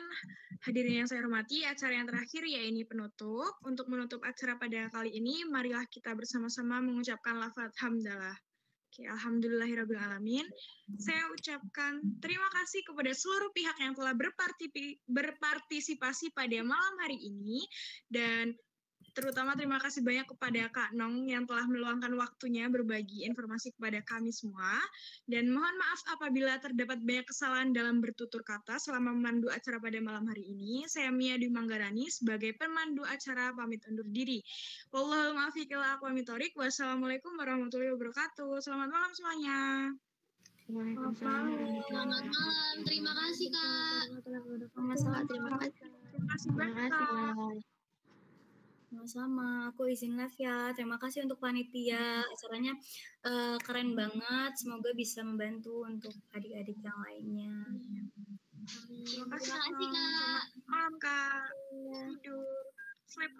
hadirin yang saya hormati, acara yang terakhir ya ini penutup. Untuk menutup acara pada kali ini, marilah kita bersama-sama mengucapkan lafaz hamdalah. Oke, alhamdulillahirrabbilalamin. Saya ucapkan terima kasih kepada seluruh pihak yang telah berpartisipasi pada malam hari ini, dan terutama terima kasih banyak kepada Kak Nong yang telah meluangkan waktunya berbagi informasi kepada kami semua. Dan mohon maaf apabila terdapat banyak kesalahan dalam bertutur kata selama memandu acara pada malam hari ini. Saya Mia Dwi Manggarani sebagai pemandu acara pamit undur diri. Wallahul muwaffiq ila aqwamit thoriq. Wassalamualaikum warahmatullahi wabarakatuh. Selamat malam semuanya. Selamat malam. Terima kasih, Kak. Sama-sama, terima kasih. Terima kasih banyak, Kak. Sama-sama, aku izin live ya. Terima kasih untuk panitia, acaranya keren banget. Semoga bisa membantu untuk adik-adik yang lainnya. Terima kasih, Terima kasih, Kak. Selamat malam, Kak. Tidur. Sleep